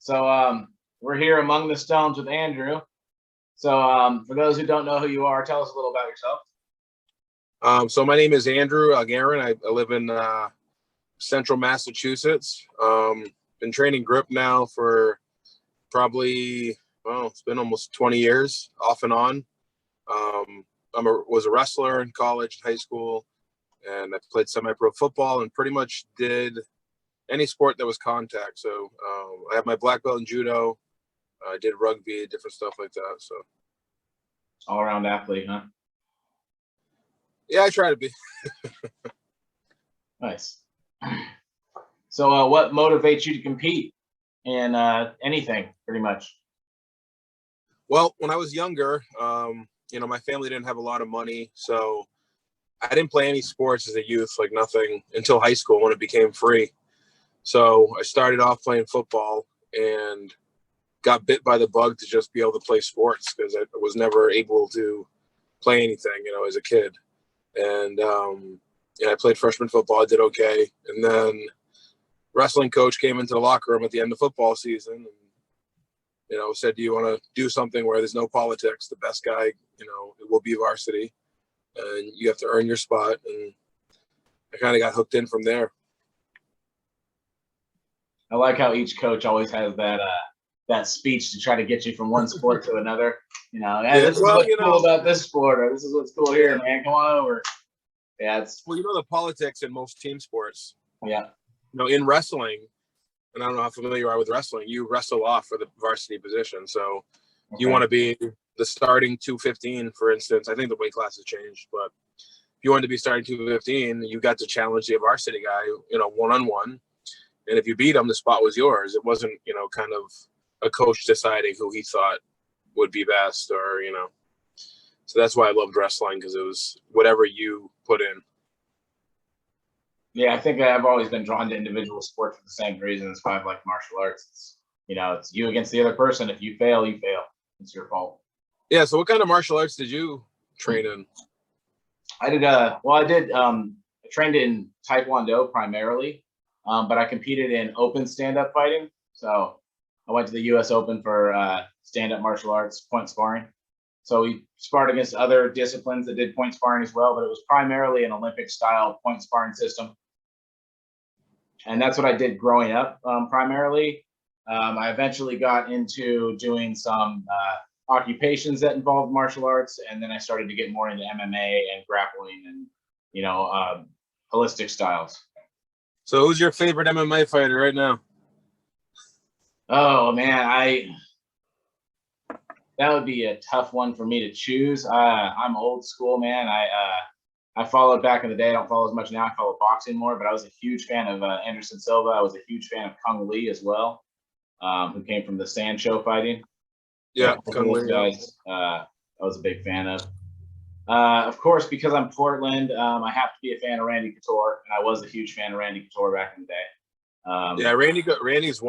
So we're here among the stones with Andrew. So for those who don't know who you are, tell us a little about yourself. So my name is Andrew Algarin. I live in central Massachusetts. Been training grip now for probably, it's been almost 20 years off and on. Was a wrestler in college, high school, and I played semi-pro football and pretty much did any sport that was contact. So I have my black belt in judo. I did rugby, different stuff like that. So all-around athlete, huh? Yeah, I try to be. Nice. So what motivates you to compete in anything, pretty much? Well, when I was younger, my family didn't have a lot of money, so I didn't play any sports as a youth, like nothing, until high school when it became free. So I started off playing football and got bit by the bug to just be able to play sports because I was never able to play anything, as a kid. And I played freshman football. I did okay. And then wrestling coach came into the locker room at the end of football season and, said, do you want to do something where there's no politics? The best guy, it will be varsity. And you have to earn your spot. And I kind of got hooked in from there. I like how each coach always has that speech to try to get you from one sport to another. Hey, this is what's cool about this sport, or this is what's cool here, man. Come on over. Yeah, it's the politics in most team sports. Yeah. In wrestling, and I don't know how familiar you are with wrestling, you wrestle off for the varsity position. So you want to be the starting 215, for instance. I think the weight class has changed, but if you wanted to be starting 215, you got to challenge the varsity guy, one-on-one. And if you beat him, the spot was yours. It wasn't, kind of a coach deciding who he thought would be best or. So that's why I loved wrestling, because it was whatever you put in. Yeah, I think I've always been drawn to individual sports for the same reason. It's kind of like martial arts. It's you against the other person. If you fail, you fail. It's your fault. Yeah. So what kind of martial arts did you train in? I trained in Taekwondo primarily, but I competed in open stand-up fighting. So I went to the U.S. Open for stand-up martial arts, point sparring. So we sparred against other disciplines that did point sparring as well, but it was primarily an Olympic-style point sparring system. And that's what I did growing up primarily. I eventually got into doing some occupations that involved martial arts, and then I started to get more into MMA and grappling and, holistic styles. So who's your favorite MMA fighter right now? Oh, man, that would be a tough one for me to choose. I'm old school, man. I followed back in the day. I don't follow as much now. I follow boxing more, but I was a huge fan of Anderson Silva. I was a huge fan of Kung Lee as well, who came from the Sand Show fighting. Yeah, Kung Lee guys. I was a big fan of. Of course, because I'm Portland, I have to be a fan of Randy Couture, and I was a huge fan of Randy Couture back in the day. Randy's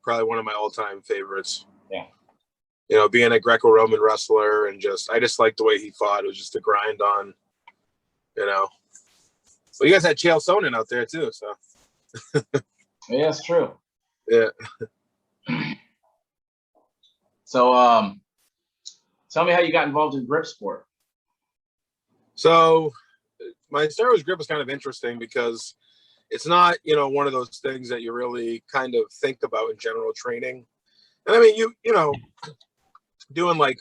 probably one of my all-time favorites. Yeah. Being a Greco-Roman wrestler and I just liked the way he fought. It was just a grind on, Well, you guys had Chael Sonnen out there too, so. Yeah, it's true. Yeah. So, tell me how you got involved in grip sport. So my Star Wars grip was kind of interesting because it's not, one of those things that you really kind of think about in general training. And I mean, doing like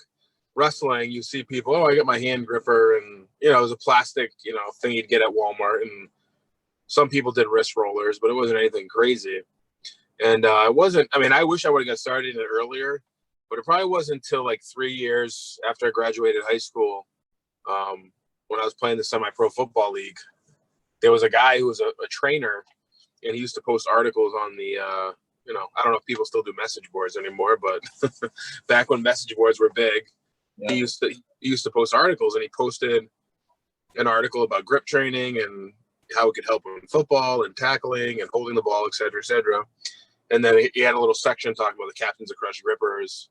wrestling, you see people, I got my hand gripper, and, it was a plastic, thing you'd get at Walmart. And some people did wrist rollers, but it wasn't anything crazy. And I wish I would have got started in it earlier, but it probably wasn't until like 3 years after I graduated high school, when I was playing the semi-pro football league. There was a guy who was a trainer, and he used to post articles on the, I don't know if people still do message boards anymore, but back when message boards were big, yeah. He used to post articles, and he posted an article about grip training and how it could help him in football and tackling and holding the ball, et cetera, et cetera. And then he had a little section talking about the captains of crushed grippers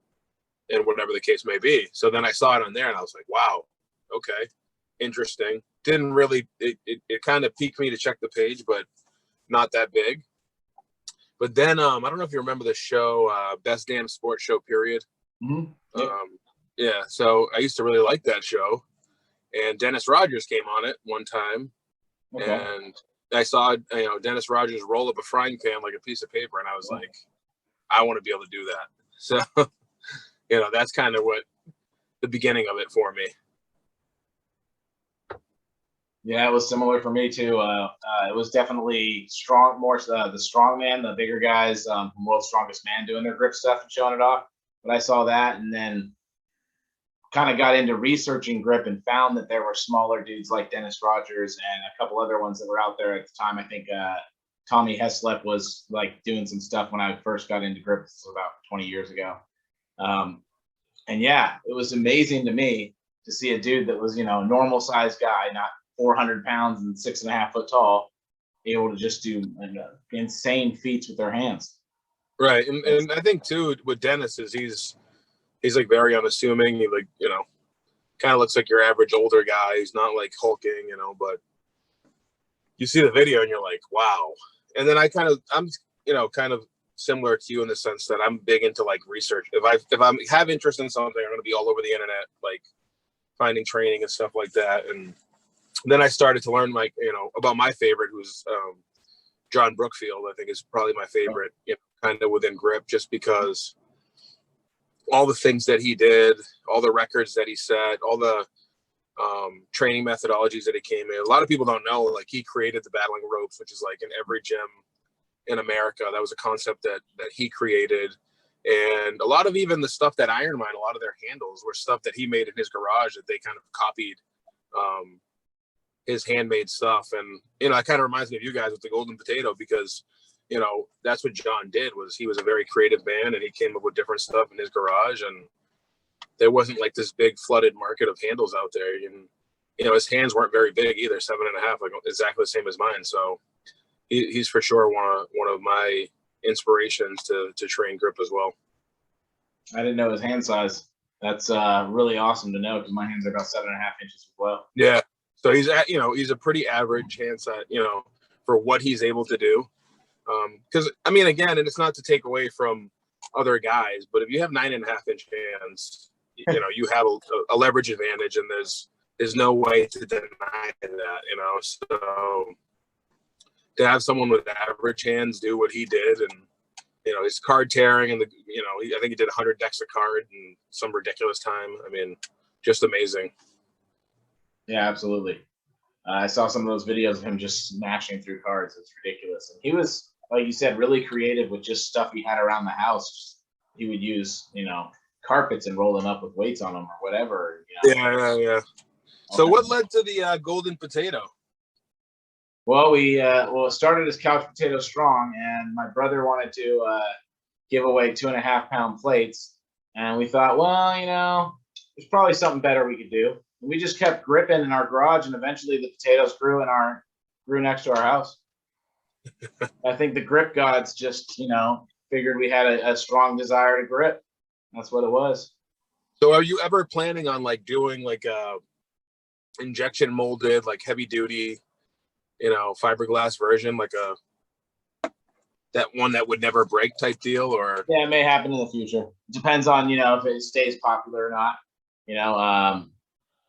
and whatever the case may be. So then I saw it on there, and I was like, wow, okay, interesting. Didn't really, it kind of piqued me to check the page, but not that big. But then I don't know if you remember the show, Best Damn Sports Show, period. Mm-hmm. Yep. Yeah, so I used to really like that show, and Dennis Rogers came on it one time, Okay. and I saw Dennis Rogers roll up a frying pan like a piece of paper, and I was like, I want to be able to do that. So that's kind of what the beginning of it for me. Yeah, it was similar for me too. It was definitely strong, more the strong man, the bigger guys from World's Strongest Man doing their grip stuff and showing it off. But I saw that and then kind of got into researching grip and found that there were smaller dudes like Dennis Rogers and a couple other ones that were out there at the time. I think Tommy Heslop was like doing some stuff when I first got into grip. This was about 20 years ago. And yeah, it was amazing to me to see a dude that was, a normal sized guy, not 400 pounds and 6.5 foot tall, able to just do insane feats with their hands. Right. And I think too with Dennis is he's like very unassuming. He kind of looks like your average older guy. He's not like hulking, but you see the video and you're like, wow. And then I'm kind of similar to you in the sense that I'm big into like research. If I have interest in something, I'm going to be all over the internet, like finding training and stuff like that. And then I started to learn about my favorite, who's John Brookfield. I think is probably my favorite, kind of within grip, just because all the things that he did, all the records that he set, all the training methodologies that he came in. A lot of people don't know, like he created the battling ropes, which is like in every gym in America. That was a concept that he created. And a lot of even the stuff that Iron Mine, a lot of their handles were stuff that he made in his garage that they kind of copied his handmade stuff. And, it kind of reminds me of you guys with the golden potato because, that's what John did. Was he was a very creative man and he came up with different stuff in his garage, and there wasn't like this big flooded market of handles out there. And, his hands weren't very big either, 7.5, like exactly the same as mine. So he's for sure one of my inspirations to train grip as well. I didn't know his hand size. That's really awesome to know because my hands are about 7.5 inches as well. Yeah. So he's a pretty average hand size, for what he's able to do. Because again, and it's not to take away from other guys, but if you have 9.5-inch hands, you have a leverage advantage, and there's no way to deny that. So to have someone with average hands do what he did, and his card tearing, and I think he did 100 decks a card in some ridiculous time. Just amazing. Yeah, absolutely. I saw some of those videos of him just smashing through cards. It's ridiculous. And he was, like you said, really creative with just stuff he had around the house. He would use, carpets and roll them up with weights on them or whatever. Yeah. So what led to the golden potato? Well, it started as couch potato strong, and my brother wanted to give away 2.5-pound plates, and we thought, well, there's probably something better we could do. And we just kept gripping in our garage, and eventually the potatoes grew next to our house. I think the grip gods just, figured we had a strong desire to grip. That's what it was. So are you ever planning on like doing like injection molded, like heavy duty, fiberglass version, like that one that would never break type deal? Or yeah, it may happen in the future. It depends on, if it stays popular or not.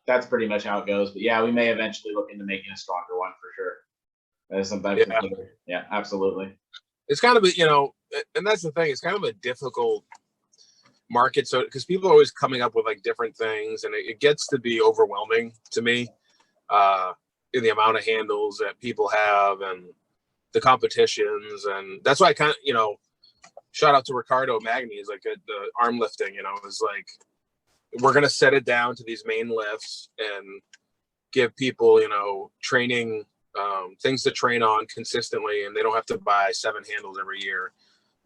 That's pretty much how it goes. But yeah, we may eventually look into making a stronger one for sure. That is something. Yeah, absolutely. It's kind of and that's the thing. It's kind of a difficult market, so because people are always coming up with like different things, and it gets to be overwhelming to me in the amount of handles that people have and the competitions. And that's why I kind of shout out to Ricardo Magni is like the arm lifting, is like, we're going to set it down to these main lifts and give people training things to train on consistently, and they don't have to buy 7 handles every year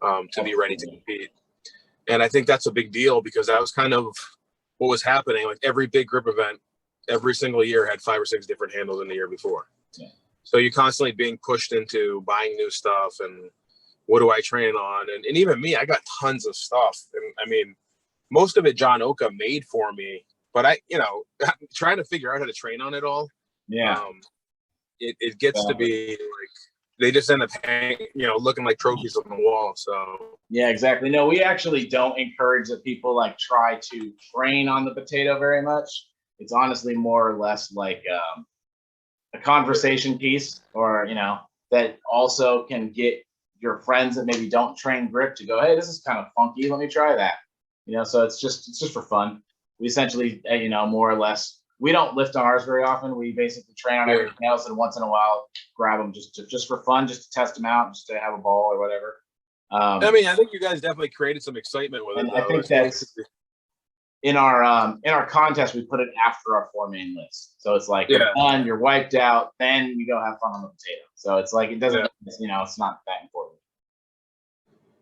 to be ready to compete. And I think that's a big deal because that was kind of what was happening. Like every big grip event, every single year had 5 or 6 different handles in the year before. Yeah. So you're constantly being pushed into buying new stuff and what do I train on? And even me, I got tons of stuff. And most of it John Oka made for me, but trying to figure out how to train on it all. Yeah. It gets to be like they just end up hanging, looking like trophies on the wall. So yeah, exactly. No, we actually don't encourage that people like try to train on the potato very much. It's honestly more or less like a conversation piece, or that also can get your friends that maybe don't train grip to go, hey, this is kind of funky, let me try that. So it's just for fun. We essentially, more or less, we don't lift on ours very often. We basically train on everything else, and once in a while grab them just for fun, just to test them out, just to have a ball or whatever. I mean, I think you guys definitely created some excitement with it, though. I think that's in our contest, we put it after our 4 main list. So it's like, you're done, you're wiped out, then you go have fun on the potato. So it's like, it doesn't, it's not that important.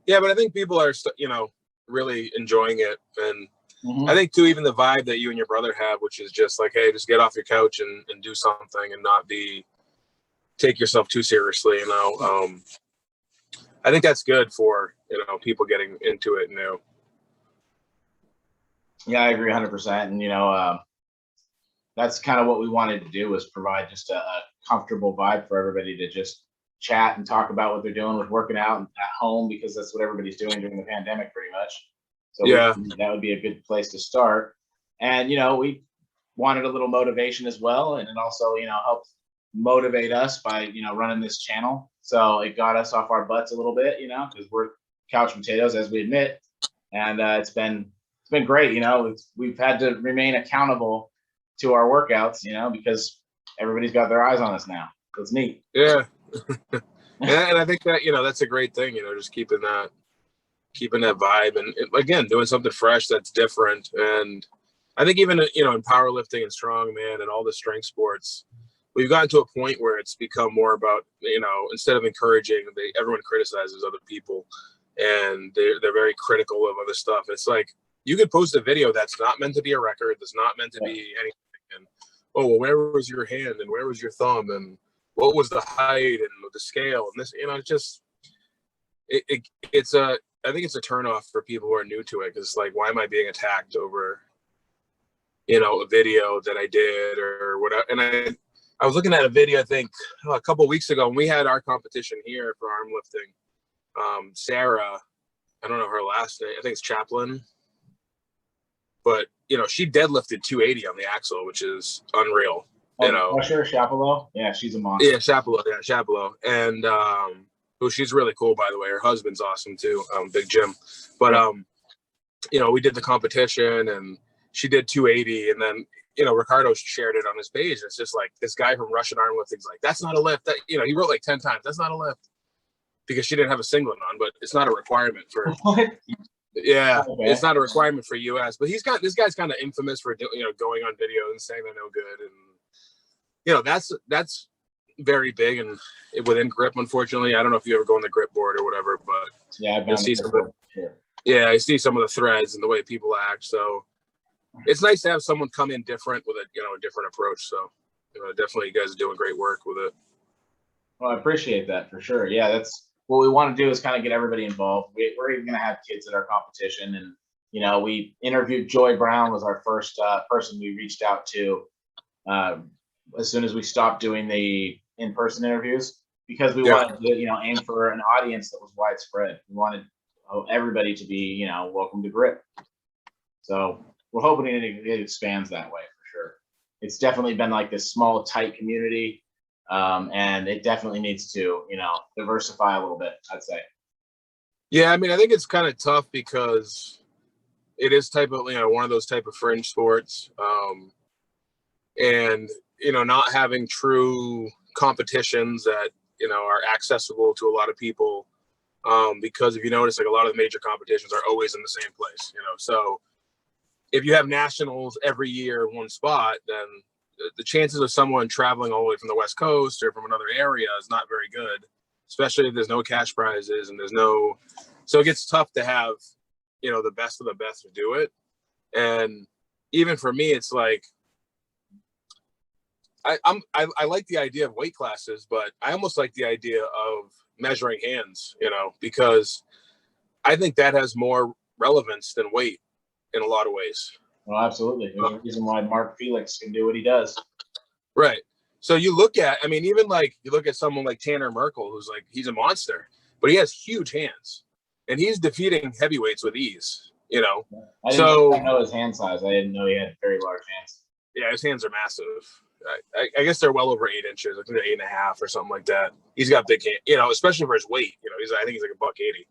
Yeah, but I think people are, really enjoying it. And I think too, even the vibe that you and your brother have, which is just like, hey, just get off your couch and do something and not take yourself too seriously. I think that's good for, people getting into it now. Yeah, I agree 100%. And, that's kind of what we wanted to do, was provide just a comfortable vibe for everybody to just chat and talk about what they're doing with working out at home, because that's what everybody's doing during the pandemic pretty much. So that would be a good place to start. And, we wanted a little motivation as well. And it also, helped motivate us by, running this channel. So it got us off our butts a little bit, because we're couch potatoes, as we admit. And it's been great. We've had to remain accountable to our workouts, because everybody's got their eyes on us now. It's neat. Yeah. And I think that, that's a great thing, just keeping that vibe, and again, doing something fresh that's different. And I think even, in powerlifting and strongman and all the strength sports, we've gotten to a point where it's become more about, instead of encouraging, everyone criticizes other people, and they're very critical of other stuff. It's like, you could post a video that's not meant to be a record, that's not meant to be anything. And, oh, well, where was your hand and where was your thumb and what was the height and the scale and this, I think it's a turnoff for people who are new to it, because it's like, why am I being attacked over, a video that I did or whatever? And I was looking at a video, I think a couple of weeks ago, when we had our competition here for arm lifting. Sarah, I don't know her last name, I think it's Chaplin, but she deadlifted 280 on the axle, which is unreal. Sure, Chapelo. Yeah, she's a monster. Yeah, Chapelo. And she's really cool, by the way. Her husband's awesome too, Big Jim. But we did the competition, and she did 280, and then Ricardo shared it on his page. It's just like, this guy from Russian arm lifting's like, that's not a lift. That he wrote like 10 times, that's not a lift, because she didn't have a singlet on, but it's not a requirement for. What? Yeah, okay. It's not a requirement for US, but this guy's kind of infamous for going on video and saying they're no good, and that's very big and within grip. Unfortunately, I don't know if you ever go on the grip board or whatever, but yeah, I see I see some of the threads and the way people act. So it's nice to have someone come in different with a different approach. So definitely, you guys are doing great work with it. Well, I appreciate that for sure. Yeah, that's what we want to do, is kind of get everybody involved. We're even going to have kids at our competition. And, we interviewed Joy Brown, was our first person we reached out to as soon as we stopped doing the in-person interviews, because we wanted to, aim for an audience that was widespread. We wanted everybody to be, welcome to grip. So we're hoping it expands that way for sure. It's definitely been like this small, tight community. And it definitely needs to, diversify a little bit, I'd say. Yeah, I mean, I think it's kind of tough because it is one of those type of fringe sports, and not having true competitions that are accessible to a lot of people. Because if you notice, like, a lot of the major competitions are always in the same place. So if you have nationals every year in one spot, then the chances of someone traveling all the way from the West Coast or from another area is not very good, especially if there's no cash prizes and so it gets tough to have, the best of the best to do it. And even for me, it's like, I like the idea of weight classes, but I almost like the idea of measuring hands, because I think that has more relevance than weight in a lot of ways. Well, absolutely. There's a reason why Mark Felix can do what he does. Right. So you look at, I mean, even like you look at someone like Tanner Merkel, who's like, he's a monster, but he has huge hands and he's defeating heavyweights with ease, you know? I didn't know his hand size. I didn't know he had very large hands. Yeah, his hands are massive. I guess they're well over 8 inches. I think they're 8.5 or something like that. He's got big hands, you know, especially for his weight. You know, I think he's like $180.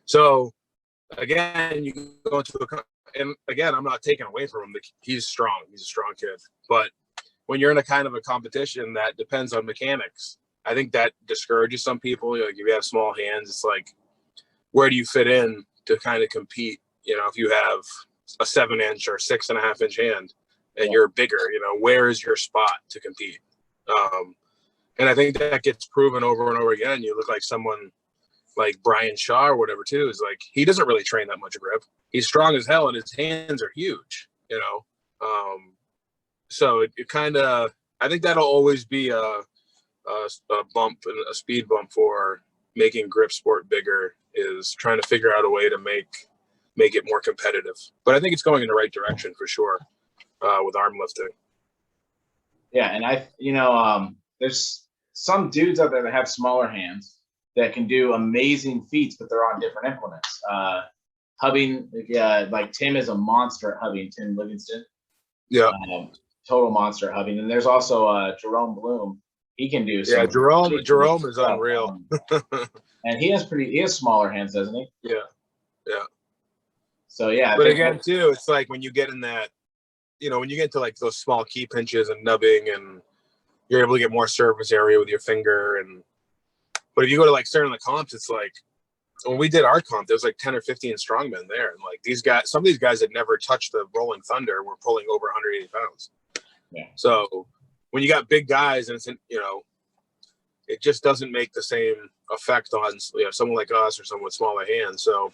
So again, you go into and again, I'm not taking away from him. He's strong. He's a strong kid. But when you're in a kind of a competition that depends on mechanics, I think that discourages some people. Like if you have small hands, it's like, where do you fit in to kind of compete? You know, if you have a 7-inch or 6.5-inch hand and you're bigger, you know, where is your spot to compete? And I think that gets proven over and over again. You look like someone like Brian Shaw or whatever too, is like, he doesn't really train that much grip. He's strong as hell and his hands are huge, you know? So it kind of, I think that'll always be a bump and a speed bump for making grip sport bigger, is trying to figure out a way to make it more competitive. But I think it's going in the right direction for sure with arm lifting. Yeah, and there's some dudes out there that have smaller hands that can do amazing feats, but they're on different implements. Hubbing, like Tim is a monster at hubbing. Tim Livingston, total monster at hubbing. And there's also Jerome Bloom. He can do. Yeah, Jerome is unreal. And he has smaller hands, doesn't he? Yeah. So yeah, but again, too, it's like when you get in that, you know, when you get to like those small key pinches and nubbing, and you're able to get more surface area with your finger, but if you go to like certain of the comps, it's like when we did our comp, there's like 10 or 15 strongmen there, and like these guys, some of these guys that never touched the Rolling Thunder were pulling over 180 pounds. Yeah. So when you got big guys, and it's, you know, it just doesn't make the same effect on, you know, someone like us or someone with smaller hands. So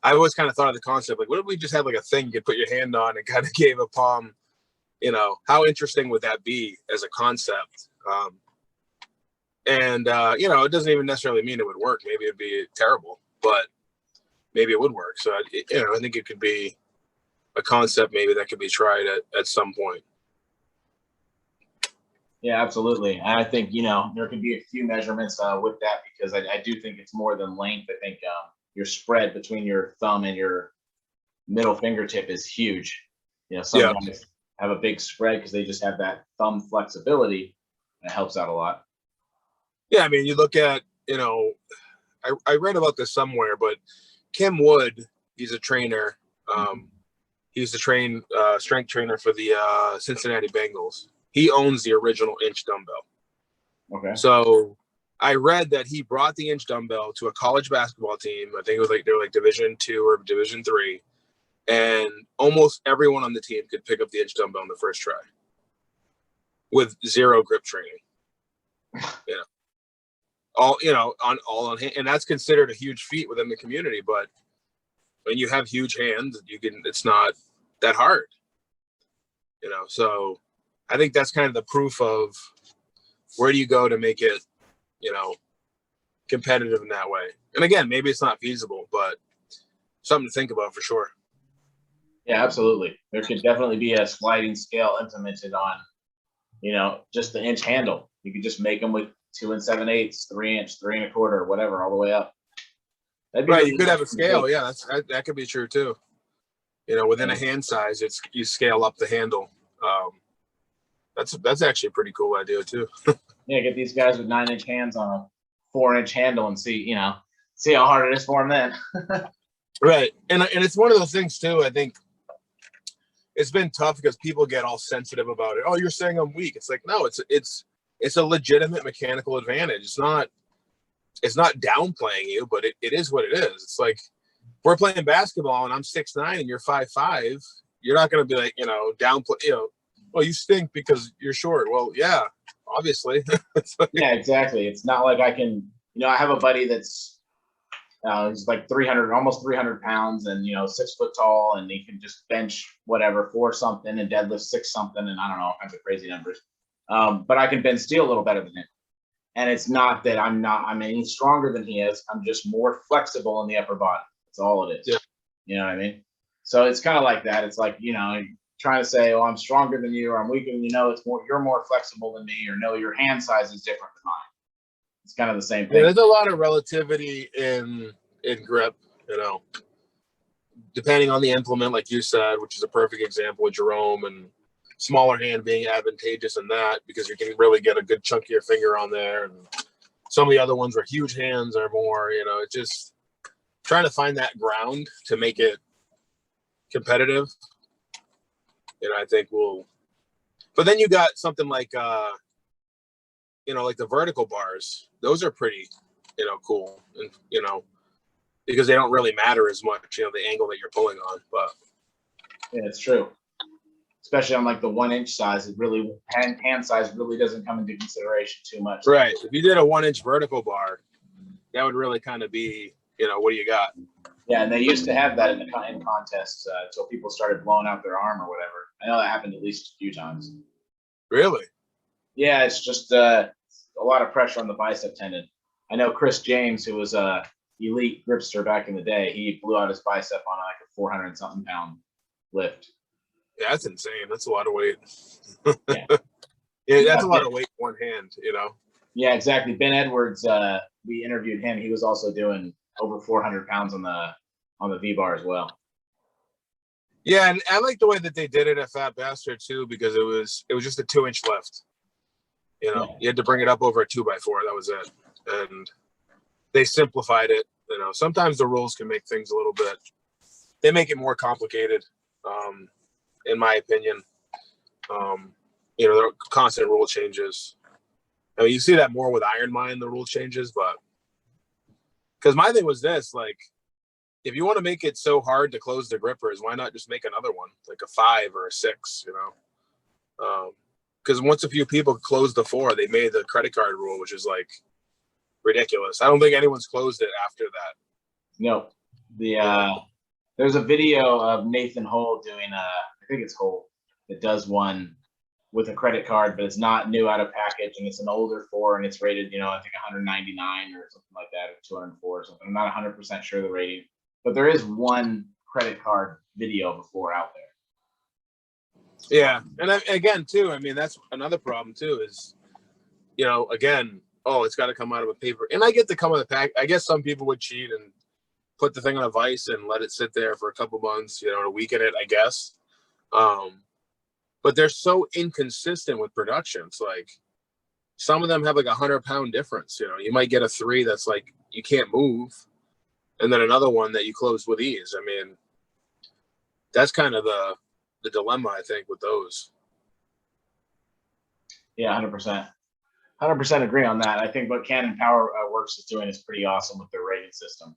I always kind of thought of the concept, like, what if we just had like a thing you could put your hand on and kind of gave a palm? You know, how interesting would that be as a concept? You know, it doesn't even necessarily mean it would work. Maybe it'd be terrible, but maybe it would work. So, you know, I think it could be a concept maybe that could be tried at some point. Yeah, absolutely. And I think, you know, there could be a few measurements with that, because I do think it's more than length. I think your spread between your thumb and your middle fingertip is huge. You know, some guys have a big spread because they just have that thumb flexibility, and it helps out a lot. Yeah, I mean, you look at, you know, I read about this somewhere, but Kim Wood, he's a trainer. He used to train strength trainer for the Cincinnati Bengals. He owns the original inch dumbbell. Okay. So I read that he brought the inch dumbbell to a college basketball team. I think it was like, they were like Division II or Division III. And almost everyone on the team could pick up the inch dumbbell in the first try with zero grip training. You know, all on hand. And that's considered a huge feat within the community. But when you have huge hands, it's not that hard. You know, so I think that's kind of the proof of where do you go to make it, you know, competitive in that way. And again, maybe it's not feasible, but something to think about for sure. Yeah, absolutely. There could definitely be a sliding scale implemented on, you know, just the inch handle. You could just make them with 2 7/8, 3 inch, 3 1/4, whatever, all the way up. Right, really, you could have a scale. Yeah, that could be true too. You know, within a hand size, you scale up the handle. That's actually a pretty cool idea too. Yeah, get these guys with 9-inch hands on a 4-inch handle and see how hard it is for them then. Right, and it's one of those things too. I think it's been tough because people get all sensitive about it. Oh, you're saying I'm weak. It's like, no, it's a legitimate mechanical advantage. It's not downplaying you, but it is what it is. It's like we're playing basketball and I'm 6'9" and you're 5'5". You're not going to be like, you know, downplay, you know, well, you stink because you're short. Well, yeah, obviously. Yeah, exactly. It's not like I can, you know, I have a buddy that's he's like 300, almost 300 pounds, and, you know, 6 foot tall, and he can just bench whatever 4 something and deadlift 6 something, and I don't know, all kinds of crazy numbers. But I can bend steel a little better than him. And it's not that I'm any stronger than he is. I'm just more flexible in the upper body. That's all it is. Yeah. You know what I mean? So it's kind of like that. It's like, you know, trying to say, oh, I'm stronger than you, or I'm weaker than you. No, it's more, you're more flexible than me, or no, your hand size is different than mine. It's kind of the same thing. Yeah, there's a lot of relativity in grip, you know, depending on the implement, like you said, which is a perfect example with Jerome, and smaller hand being advantageous in that because you can really get a good chunk of your finger on there. And some of the other ones where huge hands are more, you know, it's just trying to find that ground to make it competitive. And I think but then you got something like, you know, like the vertical bars. Those are pretty, you know, cool. And, you know, because they don't really matter as much, you know, the angle that you're pulling on. But yeah, it's true. Especially on like the 1 inch size, it really hand size really doesn't come into consideration too much. Right. If you did a 1 inch vertical bar, that would really kind of be, you know, what do you got? Yeah, and they used to have that in contests until people started blowing out their arm or whatever. I know that happened at least a few times. Really? Yeah, it's just a lot of pressure on the bicep tendon. I know Chris James, who was a elite gripster back in the day, he blew out his bicep on like a 400 something pound lift. Yeah, that's insane. That's a lot of weight. Yeah. Yeah, that's a lot of weight in one hand, you know? Yeah, exactly. Ben Edwards, we interviewed him. He was also doing over 400 pounds on the V-bar as well. Yeah, and I like the way that they did it at Fat Bastard too, because it was just a 2 inch lift. You know, you had to bring it up over a 2x4. That was it. And they simplified it. You know, sometimes the rules can make things a little bit, they make it more complicated, in my opinion. You know, there are constant rule changes. I mean, you see that more with Iron Mine, the rule changes, but because my thing was this, like, if you want to make it so hard to close the grippers, why not just make another one, like a 5 or a 6, you know? Because once a few people closed the 4, they made the credit card rule, which is like ridiculous. I don't think anyone's closed it after that. No, there's a video of Nathan Hull doing I think it's Hull that does one with a credit card, but it's not new out of package, and it's an older 4, and it's rated, you know, I think 199 or something like that, or 204 or something. I'm not 100% sure the rating, but there is one credit card video before out there. Yeah, and again too, I mean, that's another problem too, is, you know, again, oh, it's got to come out of a paper, and I get to come with a pack. I guess some people would cheat and put the thing on a vise and let it sit there for a couple months, you know, to weaken it, I guess. But they're so inconsistent with production. It's like some of them have like 100-pound difference. You know, you might get a 3 that's like you can't move, and then another one that you close with ease. I mean, that's kind of the dilemma, I think, with those. Yeah, 100%. 100% agree on that. I think what Canon Power Works is doing is pretty awesome with their rating system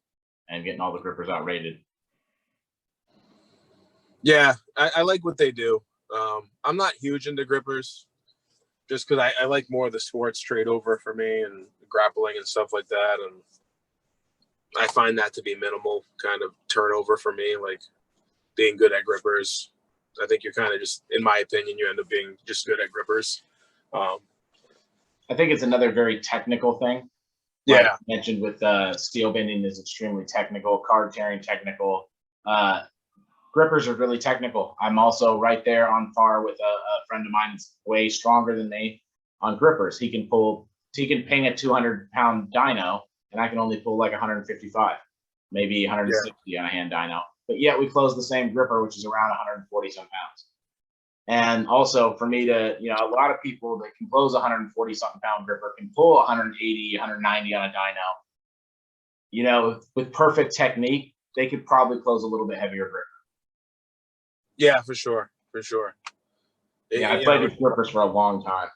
and getting all the grippers outrated. Yeah, I like what they do. I'm not huge into grippers just because I like more of the sports trade over for me and grappling and stuff like that. And I find that to be minimal kind of turnover for me, like being good at grippers. I think you're kind of just, in my opinion, you end up being just good at grippers. I think it's another very technical thing. Yeah. Like I mentioned with steel bending is extremely technical, card tearing technical. Grippers are really technical. I'm also right there on par with a friend of mine that's way stronger than me on grippers. He can ping a 200-pound dyno, and I can only pull like 155, maybe 160 on a hand dyno. But yet we close the same gripper, which is around 140 some pounds. And also for me to, you know, a lot of people that can close 140 something pound gripper can pull 180, 190 on a dyno. You know, with perfect technique, they could probably close a little bit heavier gripper. Yeah, for sure. For sure. Yeah, I played with grippers for a long time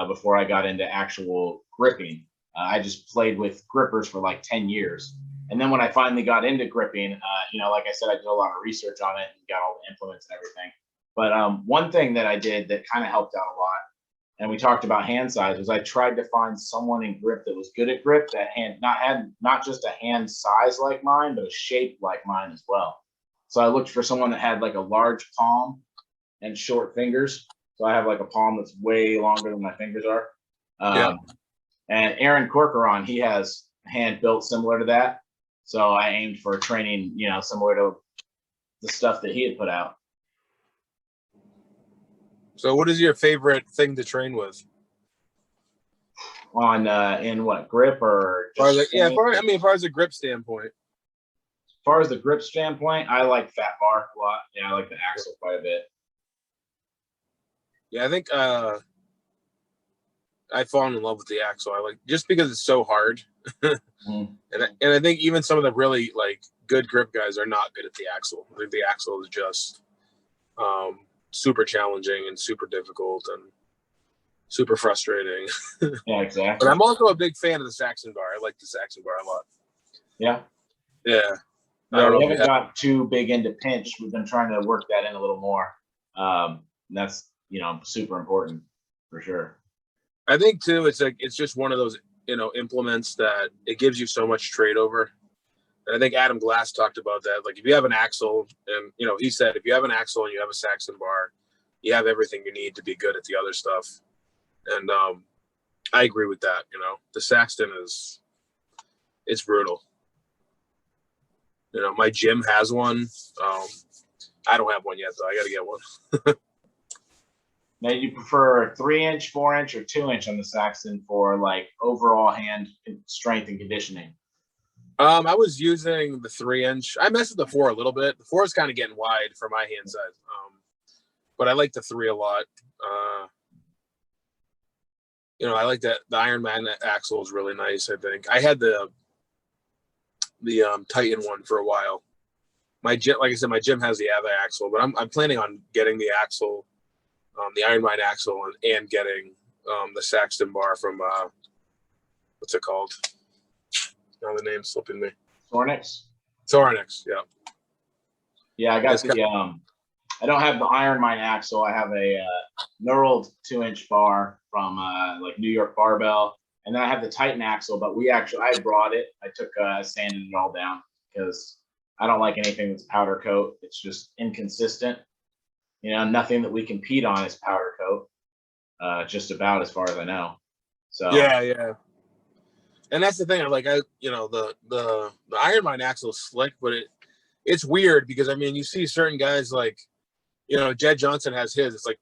before I got into actual gripping. I just played with grippers for like 10 years. And then when I finally got into gripping, you know, like I said, I did a lot of research on it and got all the implements and everything. But one thing that I did that kind of helped out a lot, and we talked about hand size, was I tried to find someone in grip that was good at grip that had not just a hand size like mine, but a shape like mine as well. So I looked for someone that had like a large palm and short fingers. So I have like a palm that's way longer than my fingers are. And Aaron Corcoran, he has a hand built similar to that. So I aimed for training, you know, similar to the stuff that he had put out. So what is your favorite thing to train with? On in what, grip or Or just yeah, strength? as far as a grip standpoint. As far as the grip standpoint, I like fat bar a lot. Yeah, I like the axle quite a bit. Yeah, I think I've fallen in love with the axle. I like just because it's so hard. Mm. And I think even some of the really like good grip guys are not good at the axle. I think the axle is just super challenging and super difficult and super frustrating. Yeah, exactly. But I'm also a big fan of the Saxon bar. I like the Saxon bar a lot. Yeah. Yeah. Yeah, we haven't got too big into pinch. We've been trying to work that in a little more. That's, super important for sure. I think too, it's just one of those, implements that it gives you so much trade over. And I think Adam Glass talked about that. Like if you have an axle and, he said, if you have an axle and you have a Saxon bar, you have everything you need to be good at the other stuff. And I agree with that. The Saxon it's brutal. My gym has one. I don't have one yet though. I got to get one. Now, you prefer 3-inch, 4-inch, or 2-inch on the Saxon for like overall hand strength and conditioning? I was using the 3-inch. I messed with the 4 a little bit. The 4 is kind of getting wide for my hand size. But I like the 3 a lot. I like that the Iron Man axle is really nice. I think I had the Titan one for a while. My gym, like I said, my gym has the other axle, but I'm planning on getting the axle, the Iron Man axle, and getting the Saxon bar from what's it called? Now the name's slipping me. Sornix? Sornix, yeah. Yeah, I got I don't have the Iron Mine axle. I have a knurled 2-inch bar from like New York Barbell, and then I have the Titan axle. But I brought it. I took sanded it all down because I don't like anything that's powder coat. It's just inconsistent. Nothing that we compete on is powder coat. Just about as far as I know. So yeah. And that's the thing. The Iron Mine axle is slick, but it's weird because you see certain guys like, Jed Johnson has his. It's like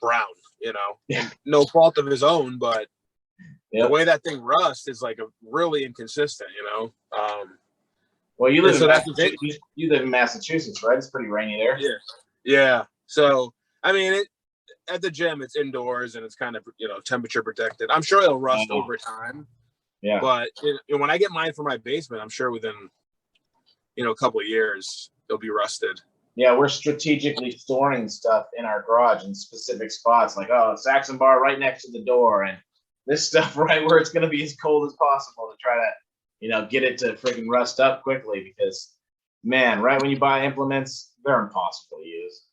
brown, Yeah. and no fault of his own, but Yep. the way that thing rusts is like a really inconsistent, Well, you live in in Massachusetts, right? It's pretty rainy there. Yeah. So at the gym, it's indoors and it's kind of temperature protected. I'm sure it'll rust over time. Yeah. But when I get mine for my basement, I'm sure within a couple of years it'll be rusted. Yeah, we're strategically storing stuff in our garage in specific spots, like Saxon bar right next to the door, and this stuff right where it's going to be as cold as possible to try to, get it to freaking rust up quickly. Because, man, right when you buy implements, they're impossible to use.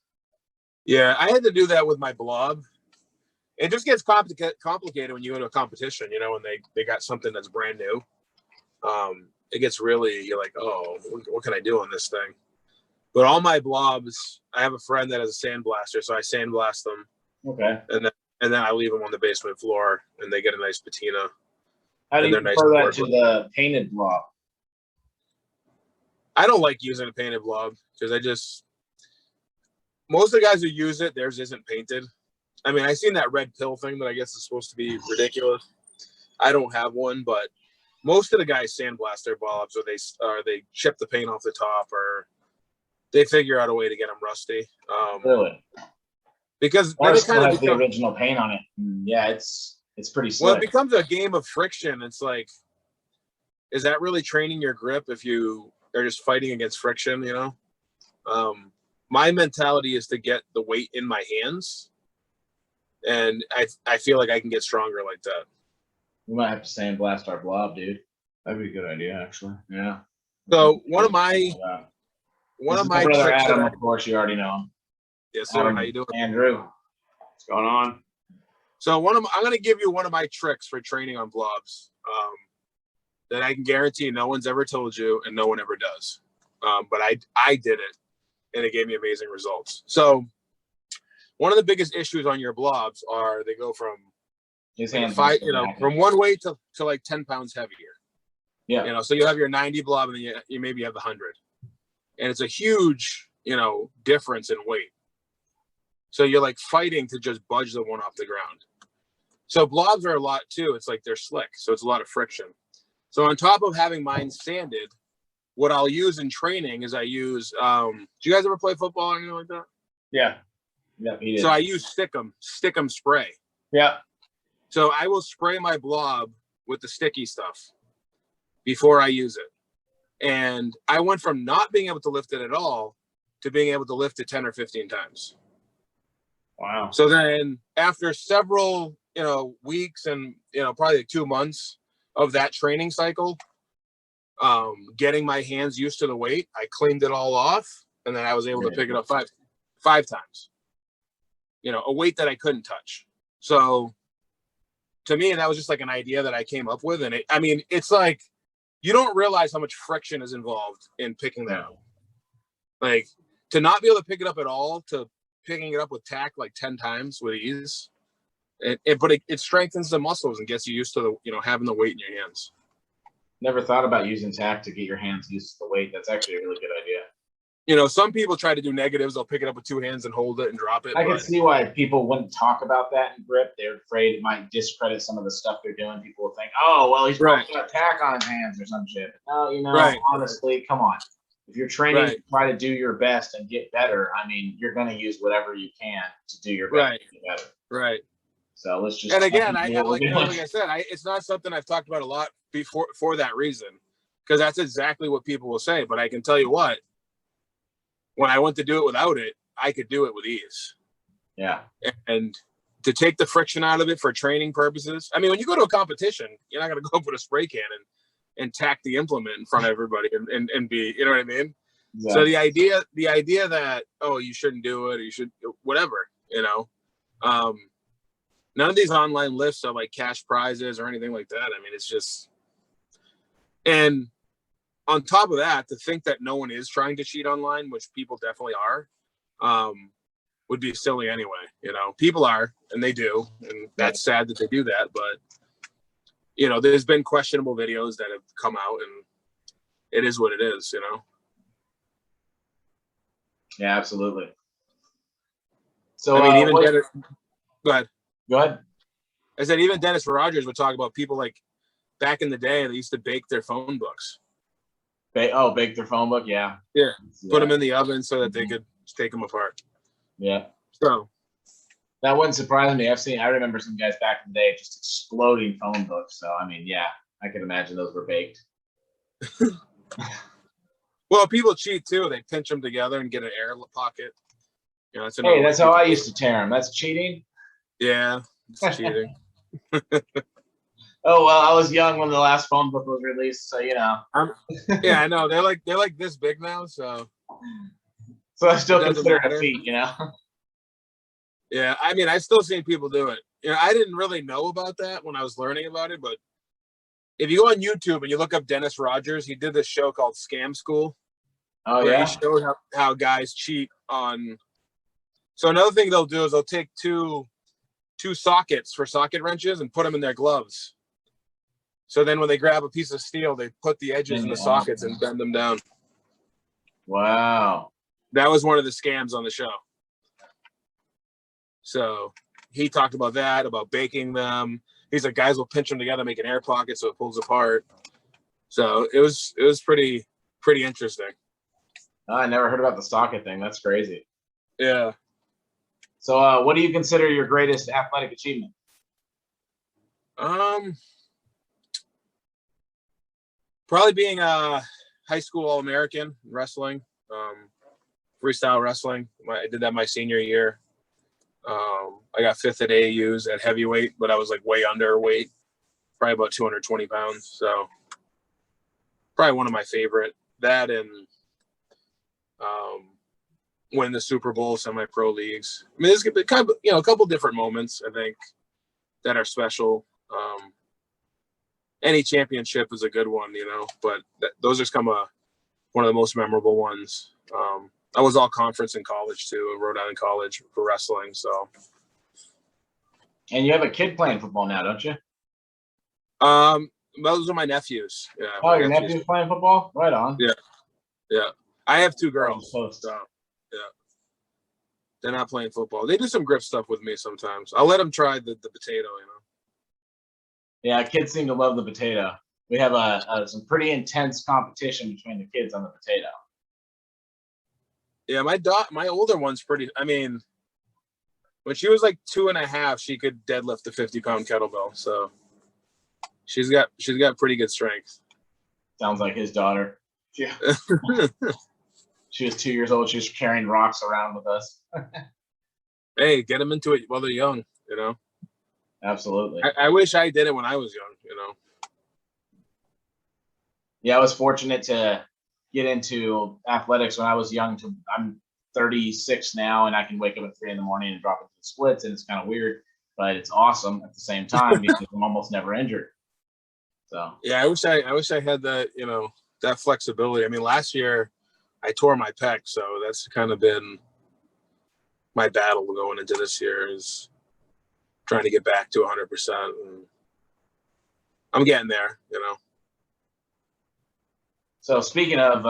Yeah, I had to do that with my blob. It just gets complicated when you go to a competition, and they got something that's brand new. It gets really, you're like, oh, what can I do on this thing? But all my blobs, I have a friend that has a sandblaster, so I sandblast them. Okay. And then I leave them on the basement floor, and they get a nice patina. How do you prefer that to the painted blob? I don't like using a painted blob because most of the guys who use it, theirs isn't painted. I seen that red pill thing that I guess is supposed to be ridiculous. I don't have one, but most of the guys sandblast their blobs, or they chip the paint off the top, or they figure out a way to get them rusty. Really? Because then it kind of has the original paint on it. Yeah, it's pretty slick. Well, it becomes a game of friction. It's like, is that really training your grip if you are just fighting against friction? My mentality is to get the weight in my hands, and I feel like I can get stronger like that. We might have to sandblast our blob, dude. That'd be a good idea, actually. Yeah. So one of my brother tricks Adam, of course, you already know him. Yes, sir. Adam, how you doing, Andrew? What's going on? So I'm going to give you one of my tricks for training on blobs that I can guarantee no one's ever told you and no one ever does. But I did it, and it gave me amazing results. So one of the biggest issues on your blobs are they go from from one weight to like 10 pounds heavier. Yeah. So you have your 90 blob, and then you maybe have the 100, and it's a huge difference in weight. So you're like fighting to just budge the one off the ground. So blobs are a lot too. It's like they're slick. So it's a lot of friction. So on top of having mine sanded, what I'll use in training is I use, do you guys ever play football or anything like that? Yeah. Yeah. He did. So I use Stickum spray. Yeah. So I will spray my blob with the sticky stuff before I use it. And I went from not being able to lift it at all to being able to lift it 10 or 15 times. Wow. So then after several, weeks and, probably like 2 months of that training cycle, getting my hands used to the weight, I cleaned it all off, and then I was able to pick it up five times, a weight that I couldn't touch. So to me, that was just like an idea that I came up with. And it's like, you don't realize how much friction is involved in picking that up. Like, to not be able to pick it up at all, to picking it up with tack like 10 times with ease. But it strengthens the muscles and gets you used to having the weight in your hands. Never thought about using tack to get your hands used to the weight. That's actually a really good idea. Some people try to do negatives. They'll pick it up with 2 hands and hold it and drop it. I can see why people wouldn't talk about that in grip. They're afraid it might discredit some of the stuff they're doing. People will think, oh, well, he's probably got tack on his hands or some shit. No, honestly, come on. If you're training to try to do your best and get better, you're going to use whatever you can to do your best to get better. Right. So let's just. And again, like I said, it's not something I've talked about a lot before for that reason, because that's exactly what people will say. But I can tell you what, when I went to do it without it, I could do it with ease. Yeah. And to take the friction out of it for training purposes. When you go to a competition, you're not going to go up with a spray can and tack the implement in front of everybody and be, you know what I mean? Yeah. So the idea that, oh, you shouldn't do it, or you should, whatever, none of these online lifts are like cash prizes or anything like that. It's just, and on top of that, to think that no one is trying to cheat online, which people definitely are, would be silly anyway. People are, and they do, and that's sad that they do that. But there's been questionable videos that have come out, and it is what it is. Yeah, absolutely. So even Dennis, go ahead. Go ahead. I said even Dennis Rogers would talk about people like back in the day they used to bake their phone books. Bake their phone book, yeah. Yeah. Put them in the oven so that they could take them apart. Yeah. So that wouldn't surprise me. I remember some guys back in the day just exploding phone books. So yeah, I could imagine those were baked. Well, people cheat too. They pinch them together and get an air pocket. That's how I used to tear them. That's cheating. Yeah, it's cheating. Oh well, I was young when the last phone book was released, so yeah, I know they're like this big now, so I still consider it a feat, Yeah, I've still seen people do it. I didn't really know about that when I was learning about it, but if you go on YouTube and you look up Dennis Rogers, he did this show called Scam School. Oh yeah. He showed how guys cheat on. So another thing they'll do is they'll take two sockets for socket wrenches and put them in their gloves. So then when they grab a piece of steel, they put the edges in the sockets and bend them down. Wow. That was one of the scams on the show. So he talked about that, about baking them. He's like, guys will pinch them together, make an air pocket so it pulls apart. So it was pretty interesting. Oh, I never heard about the socket thing. That's crazy. Yeah. So what do you consider your greatest athletic achievement? Probably being a high school All-American wrestling, freestyle wrestling. I did that my senior year. I got 5th at AAUs at heavyweight, but I was like way underweight, probably about 220 pounds. So probably one of my favorite. That and win the Super Bowl, semi-pro leagues. There's kind of a couple different moments I think that are special. Any championship is a good one, but those are one of the most memorable ones. I was all conference in college too, Rhode Island College for wrestling. So, and you have a kid playing football now, don't you? Those are my nephews. Yeah. Oh, your nephew's playing football? Right on. Yeah. I have 2 girls. So, yeah. They're not playing football. They do some grip stuff with me sometimes. I'll let them try the potato, you know. Yeah, kids seem to love the potato. We have some pretty intense competition between the kids on the potato. Yeah, my older one's pretty. I mean, when she was like 2.5, she could deadlift a 50-pound kettlebell. So she's got pretty good strength. Sounds like his daughter. Yeah. She was 2 years old. She was carrying rocks around with us. Hey, get them into it while they're young, you know. Absolutely. I wish I did it when I was young, you know. Yeah, I was fortunate to get into athletics when I was young. I'm 36 now, and I can wake up at 3 in the morning and drop into the splits, and it's kind of weird, but it's awesome at the same time because I'm almost never injured. So yeah, I wish I had that, you know, that flexibility. I mean, last year I tore my pec, so that's kind of been my battle going into this year is trying to get back to 100%. And I'm getting there, you know. So speaking of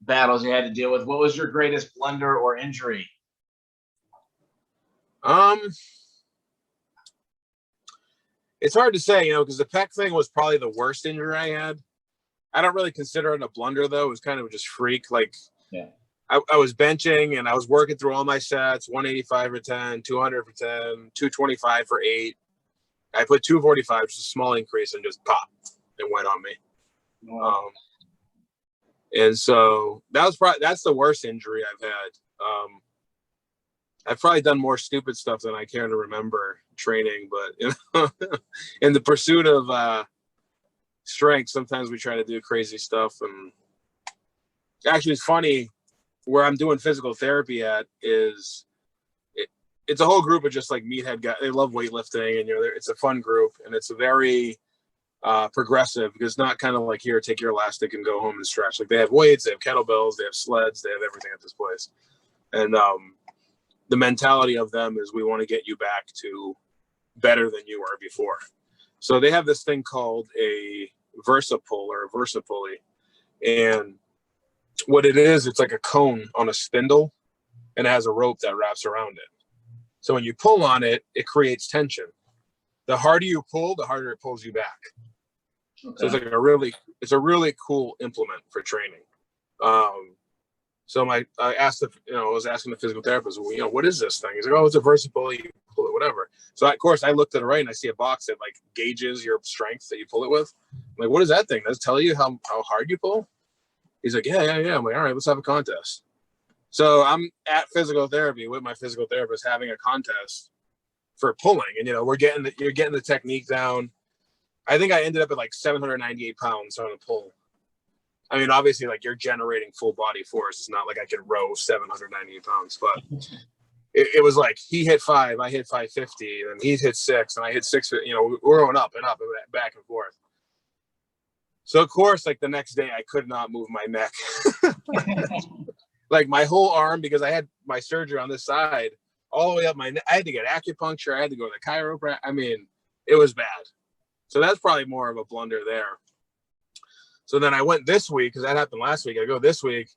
battles you had to deal with, what was your greatest blunder or injury? It's hard to say, you know, because the pec thing was probably the worst injury I had. I don't really consider it a blunder, though. It was kind of just freak. Like, Yeah. I was benching and I was working through all my sets, 185 for 10, 200 for 10, 225 for 8. I put 245, just a small increase, and just pop. It went on me. Wow. And so that's the worst injury I've had. I've probably done more stupid stuff than I care to remember training, but you know, in the pursuit of strength, sometimes we try to do crazy stuff. And actually, it's funny where I'm doing physical therapy at is it's a whole group of just like meathead guys. They love weightlifting, and you know, it's a fun group, and it's a very progressive because it's not kind of like here, take your elastic and go home and stretch. Like they have weights, they have kettlebells, they have sleds, they have everything at this place. And the mentality of them is we want to get you back to better than you were before. So they have this thing called a Versa pull or a Versa pulley. And what it is, it's like a cone on a spindle and it has a rope that wraps around it. So when you pull on it, it creates tension. The harder you pull, the harder it pulls you back. Okay. So it's like a really cool implement for training. So I was asking the physical therapist, well, you know, what is this thing? He's like, oh, it's a Versa pulley, you pull it, whatever. So of course I looked to the right and I see a box that like gauges your strength that you pull it with. I'm like, what is that thing? Does it tell you how hard you pull? He's like, yeah. I'm like, all right, let's have a contest. So I'm at physical therapy with my physical therapist having a contest for pulling. And, you know, you're getting the technique down. I think I ended up at like 798 pounds on a pull. I mean, obviously, like you're generating full body force. It's not like I could row 798 pounds, but it was like he hit 5, I hit 550, and he hit 6, and I hit 6. You know, we're going up and up and back and forth. So of course, like the next day, I could not move my neck, like my whole arm, because I had my surgery on this side all the way up my neck. I had to get acupuncture. I had to go to the chiropractor. I mean, it was bad. So that's probably more of a blunder there. So then I went this week because that happened last week. I go this week,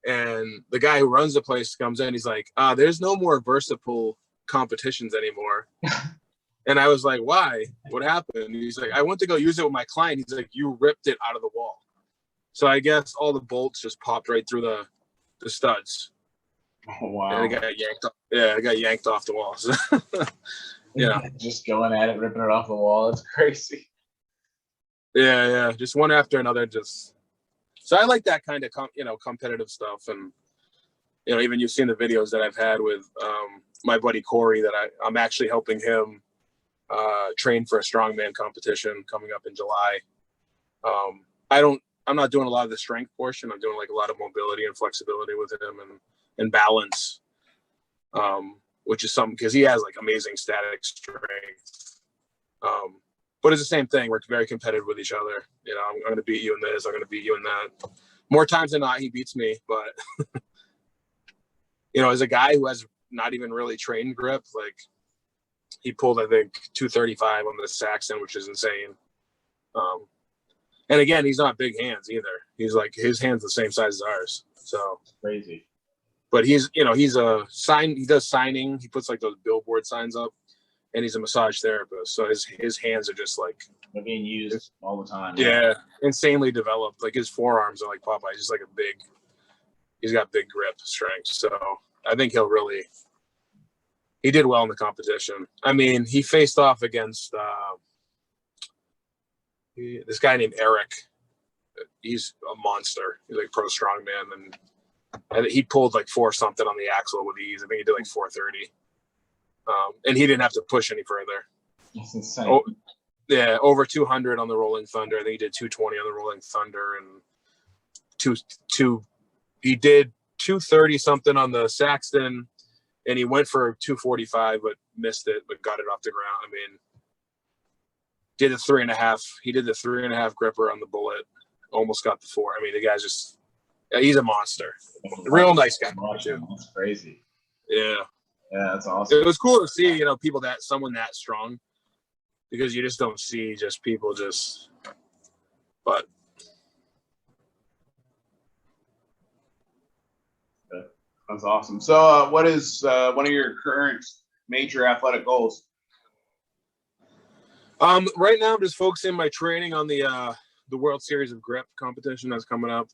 and the guy who runs the place comes in. He's like, there's no more Versa pull competitions anymore. And I was like, why? What happened? And he's like, I went to go use it with my client. He's like, you ripped it out of the wall. So I guess all the bolts just popped right through the studs. Oh, wow. And it got yanked off. Yeah, it got yanked off the wall. So, yeah. Just going at it, ripping it off the wall. It's crazy. Yeah. Just one after another. So I like that kind of competitive stuff, and you know, even you've seen the videos that I've had with my buddy Corey that I'm actually helping him train for a strongman competition coming up in July. I'm not doing a lot of the strength portion. I'm doing like a lot of mobility and flexibility with him and balance, which is something because he has like amazing static strength. But it's the same thing. We're very competitive with each other. You know, I'm going to beat you in this. I'm going to beat you in that. More times than not, he beats me. But, you know, as a guy who has not even really trained grip, like he pulled, I think, 235 on the Saxon, which is insane. And again, he's not big hands either. He's like, his hands the same size as ours. So crazy. but he's he does signing. He puts like those billboard signs up, and he's a massage therapist. So his hands are just like they're being used all the time. Yeah, insanely developed. Like his forearms are like Popeye. He's just like he's got big grip strength. So I think he did well in the competition. I mean, he faced off against this guy named Eric. He's a monster. He's like pro strongman, and he pulled like 4 something on the axle with ease. I think he did like 430. And he didn't have to push any further. That's insane. Oh, yeah, over 200 on the Rolling Thunder. I think he did 220 on the Rolling Thunder, and he did 230 something on the Saxon, and he went for 245 but missed it, but got it off the ground. I mean, did the 3.5. He did the 3.5 gripper on the Bullet, almost got the 4. I mean, the guy's he's a monster. Real nice guy too. That's crazy. Yeah, that's awesome. It was cool to see, someone that strong, because you just don't see people but that's awesome. So what is one of your current major athletic goals? Right now I'm just focusing my training on the World Series of Grip competition that's coming up.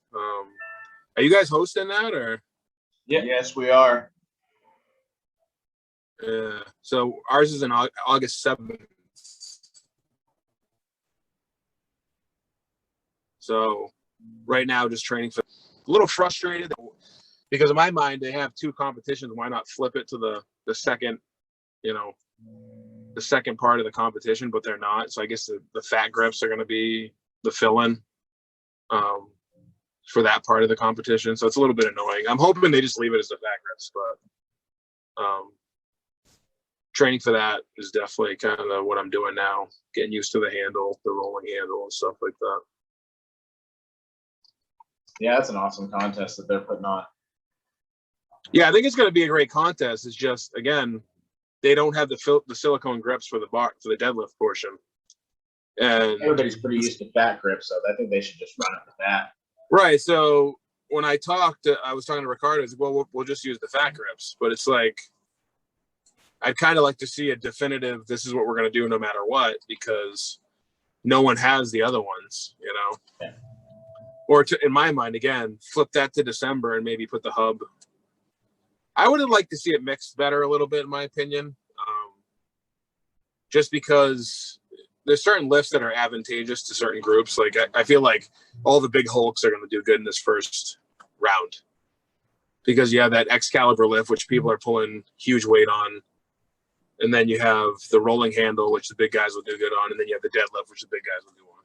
Are you guys hosting that, or? Yeah. Yes, we are. So ours is in August 7th. So right now, just training for a little frustrated because in my mind they have 2 competitions. Why not flip it to the second, the second part of the competition? But they're not. So I guess the fat grips are going to be the fill-in for that part of the competition. So it's a little bit annoying. I'm hoping they just leave it as the fat grips, but training for that is definitely kind of what I'm doing now, getting used to the handle, the rolling handle and stuff like that. Yeah, that's an awesome contest that they're putting on. Yeah, I think it's going to be a great contest. It's just, again, they don't have the silicone grips for the deadlift portion. And everybody's pretty used to fat grips, so I think they should just run it with that. Right. So when I was talking to Ricardo, I was like, well, we'll just use the fat grips. But it's like, I'd kind of like to see a definitive, this is what we're going to do no matter what, because no one has the other ones, Yeah. Or in my mind, again, flip that to December and maybe put the hub. I would have liked to see it mixed better a little bit, in my opinion, just because there's certain lifts that are advantageous to certain groups. Like I feel like all the big hulks are going to do good in this first round, because you have that Excalibur lift, which people are pulling huge weight on. And then you have the rolling handle, which the big guys will do good on. And then you have the deadlift, which the big guys will do on.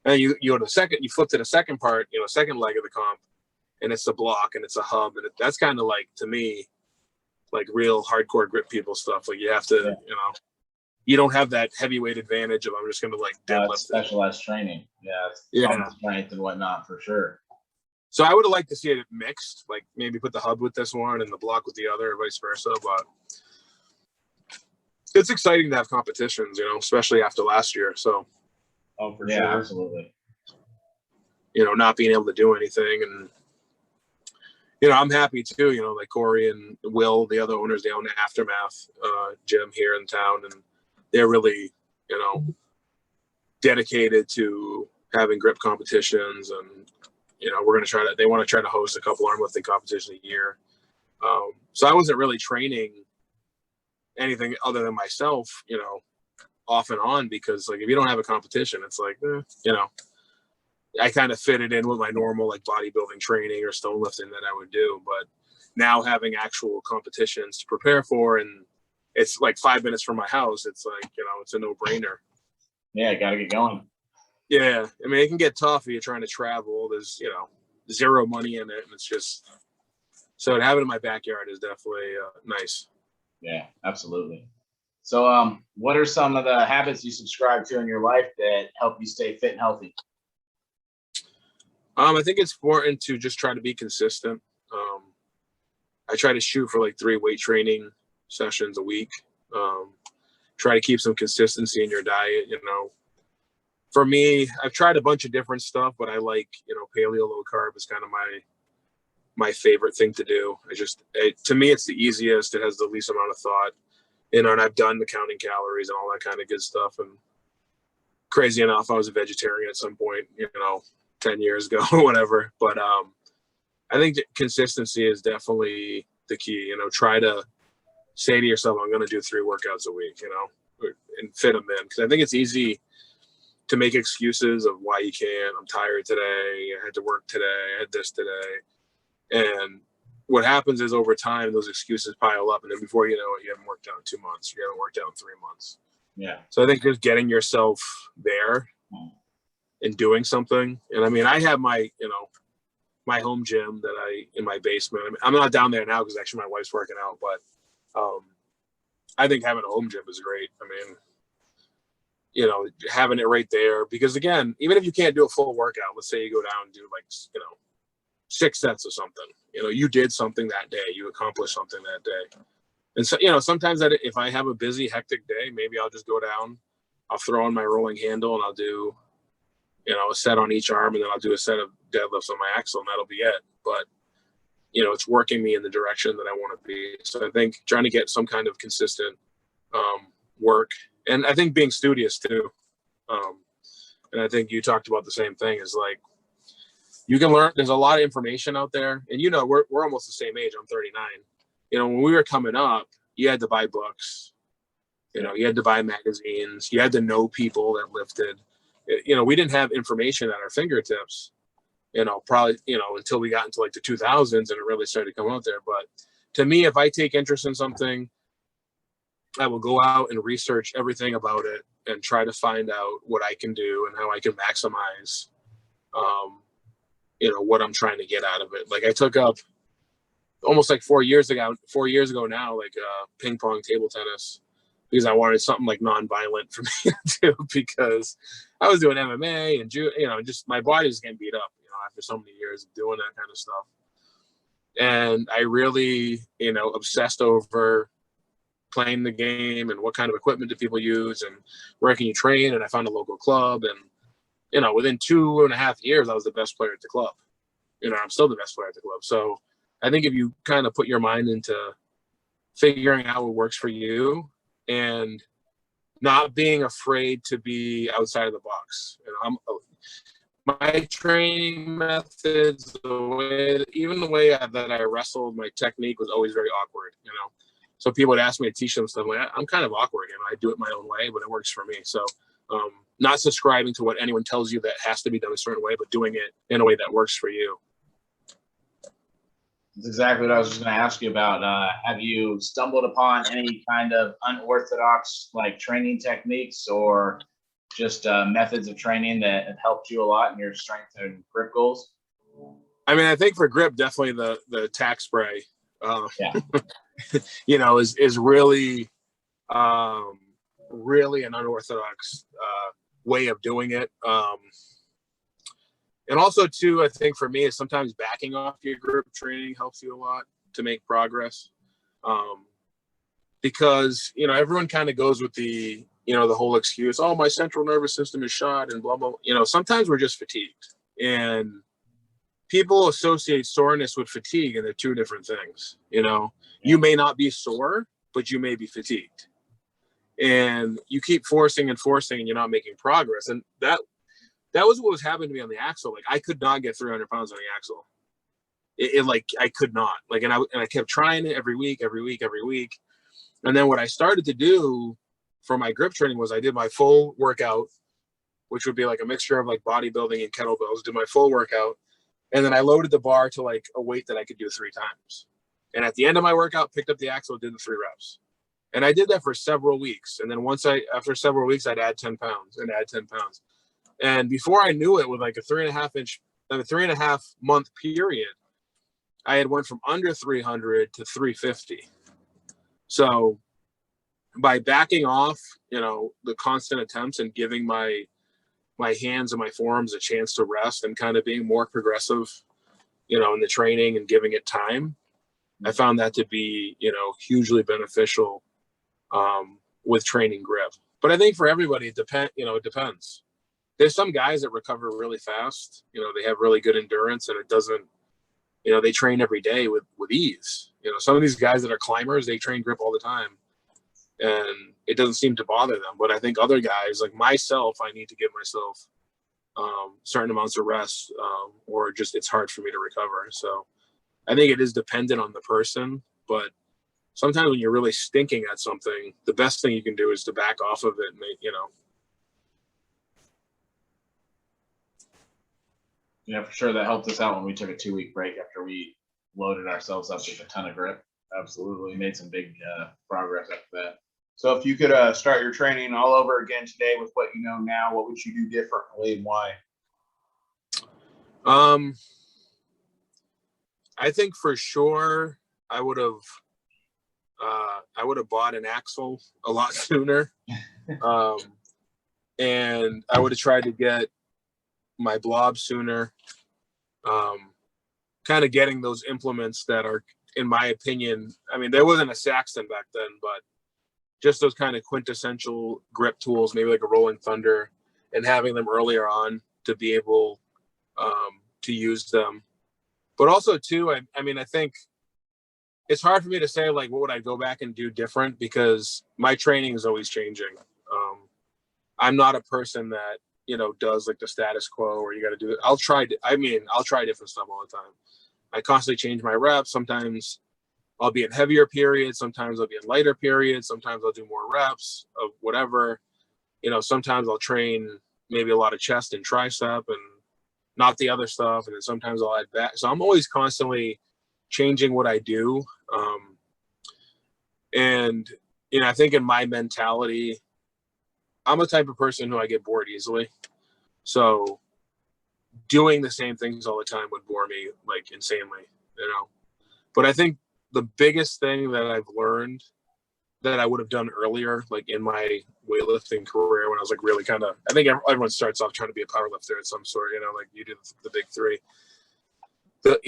And then you go to the second, you flip to the second part, second leg of the comp, and it's a block and it's a hub. And that's kind of like, to me, like real hardcore grip people stuff. Like you have to, you don't have that heavyweight advantage of, I'm just going to like deadlift. Specialized training. Yeah. Strength and whatnot for sure. So I would have liked to see it mixed, like maybe put the hub with this one and the block with the other, or vice versa. But it's exciting to have competitions, especially after last year. So, for sure. Absolutely. Not being able to do anything, and I'm happy too. Like Corey and Will, the other owners, they own the Aftermath gym here in town, and they're really, dedicated to having grip competitions, and they want to try to host a couple arm lifting competitions a year. So I wasn't really training anything other than myself, off and on, because like if you don't have a competition, it's like, I kind of fit it in with my normal like bodybuilding training or stone lifting that I would do. But now having actual competitions to prepare for, and it's like 5 minutes from my house, it's like, it's a no-brainer. Yeah, gotta get going. Yeah, I mean, it can get tough if you're trying to travel. There's, zero money in it, and it's just, so having it in my backyard is definitely nice. Yeah, absolutely. So, what are some of the habits you subscribe to in your life that help you stay fit and healthy? I think it's important to just try to be consistent. I try to shoot for like 3 weight training sessions a week. Try to keep some consistency in your diet. For me, I've tried a bunch of different stuff, but I like, paleo low carb is kind of my favorite thing to do. To me, it's the easiest. It has the least amount of thought, and I've done the counting calories and all that kind of good stuff. And crazy enough, I was a vegetarian at some point, 10 years ago or whatever. But I think consistency is definitely the key. Try to say to yourself, I'm going to do 3 workouts a week, and fit them in. Because I think it's easy to make excuses of why you can't. I'm tired today. I had to work today. I had this today. And what happens is over time, those excuses pile up. And then before you know it, you haven't worked out in 2 months. You haven't worked out in 3 months. Yeah. So I think just getting yourself there and doing something. And I mean, I have my, my home gym in my basement. I mean, I'm not down there now because actually my wife's working out, but I think having a home gym is great. I mean, having it right there, because again, even if you can't do a full workout, let's say you go down and do 6 sets of something, you did something that day, you accomplished something that day. And so, sometimes if I have a busy, hectic day, maybe I'll just go down, I'll throw on my rolling handle and I'll do, a set on each arm, and then I'll do a set of deadlifts on my axle, and that'll be it. But, it's working me in the direction that I want to be. So I think trying to get some kind of consistent work, and I think being studious too. And I think you talked about the same thing, is like, you can learn, there's a lot of information out there, and we're almost the same age. I'm 39. When we were coming up, you had to buy books, you had to buy magazines, you had to know people that lifted. We didn't have information at our fingertips, probably, until we got into the 2000s and it really started to come out there. But to me, if I take interest in something, I will go out and research everything about it and try to find out what I can do and how I can maximize, what I'm trying to get out of it. Like I took up almost 4 years ago now, ping pong, table tennis, because I wanted something non-violent for me to do, because I was doing MMA and just my body was getting beat up, after so many years of doing that kind of stuff. And I really, obsessed over playing the game and what kind of equipment do people use and where can you train. And I found a local club, and, within 2.5 years, I was the best player at the club. I'm still the best player at the club. So I think if you kind of put your mind into figuring out what works for you and not being afraid to be outside of the box. My training methods, even the way that I wrestled, my technique was always very awkward, So people would ask me to teach them stuff. I'm kind of awkward, I do it my own way, but it works for me. So not subscribing to what anyone tells you that has to be done a certain way, but doing it in a way that works for you. That's exactly what I was just going to ask you about. Have you stumbled upon any kind of unorthodox training techniques or just methods of training that have helped you a lot in your strength and grip goals? I mean, I think for grip, definitely the tack spray, is really, really an unorthodox way of doing it. And also too, I think for me, is sometimes backing off your grip training helps you a lot to make progress. Because, everyone kind of goes with the whole excuse, oh, my central nervous system is shot and blah, blah. Sometimes we're just fatigued, and people associate soreness with fatigue, and they're two different things. You may not be sore, but you may be fatigued, and you keep forcing and you're not making progress. And that was what was happening to me on the axle. I could not get 300 pounds on the axle. I could not, and I kept trying it every week. And then what I started to do for my grip training was I did my full workout, which would be a mixture of bodybuilding and kettlebells, did my full workout. And then I loaded the bar to a weight that I could do 3 times. And at the end of my workout, picked up the axle, did the 3 reps. And I did that for several weeks. And then after several weeks, I'd add 10 pounds and add 10 pounds. And before I knew it, with a 3.5 month period, I had went from under 300 to 350. So by backing off, the constant attempts and giving my hands and my forearms a chance to rest and kind of being more progressive, in the training and giving it time, I found that to be, hugely beneficial with training grip. But I think for everybody, it depends. There's some guys that recover really fast. They have really good endurance, and it doesn't, they train every day with ease. Some of these guys that are climbers, they train grip all the time, and it doesn't seem to bother them. But I think other guys like myself, I need to give myself certain amounts of rest, or just it's hard for me to recover. So I think it is dependent on the person, but sometimes when you're really stinking at something, the best thing you can do is to back off of it and Yeah, for sure. That helped us out when we took a 2-week break after we loaded ourselves up with a ton of grip. Absolutely. We made some big progress after that. So if you could start your training all over again today with what you know now, what would you do differently and why? I think for sure I would have bought an axle a lot sooner. And I would have tried to get my blob sooner. Kind of getting those implements that are, in my opinion, I mean, there wasn't a Saxon back then, but just those kind of quintessential grip tools, maybe like a Rolling Thunder, and having them earlier on to be able to use them. But also too, I mean, I think it's hard for me to say like what would I go back and do different, because my training is always changing. I'm not a person that does like the status quo or you got to do it. I'll try different stuff all the time. I constantly change my reps. Sometimes I'll be in heavier periods. Sometimes I'll be in lighter periods. Sometimes I'll do more reps of whatever. Sometimes I'll train maybe a lot of chest and tricep and not the other stuff. And then sometimes I'll add back. So I'm always constantly changing what I do. And I think in my mentality, I'm a type of person who I get bored easily. So doing the same things all the time would bore me like insanely, But I think the biggest thing that I've learned that I would have done earlier, like in my weightlifting career when I was like really kind of, I think everyone starts off trying to be a power lifter at some sort, like you did the big three, but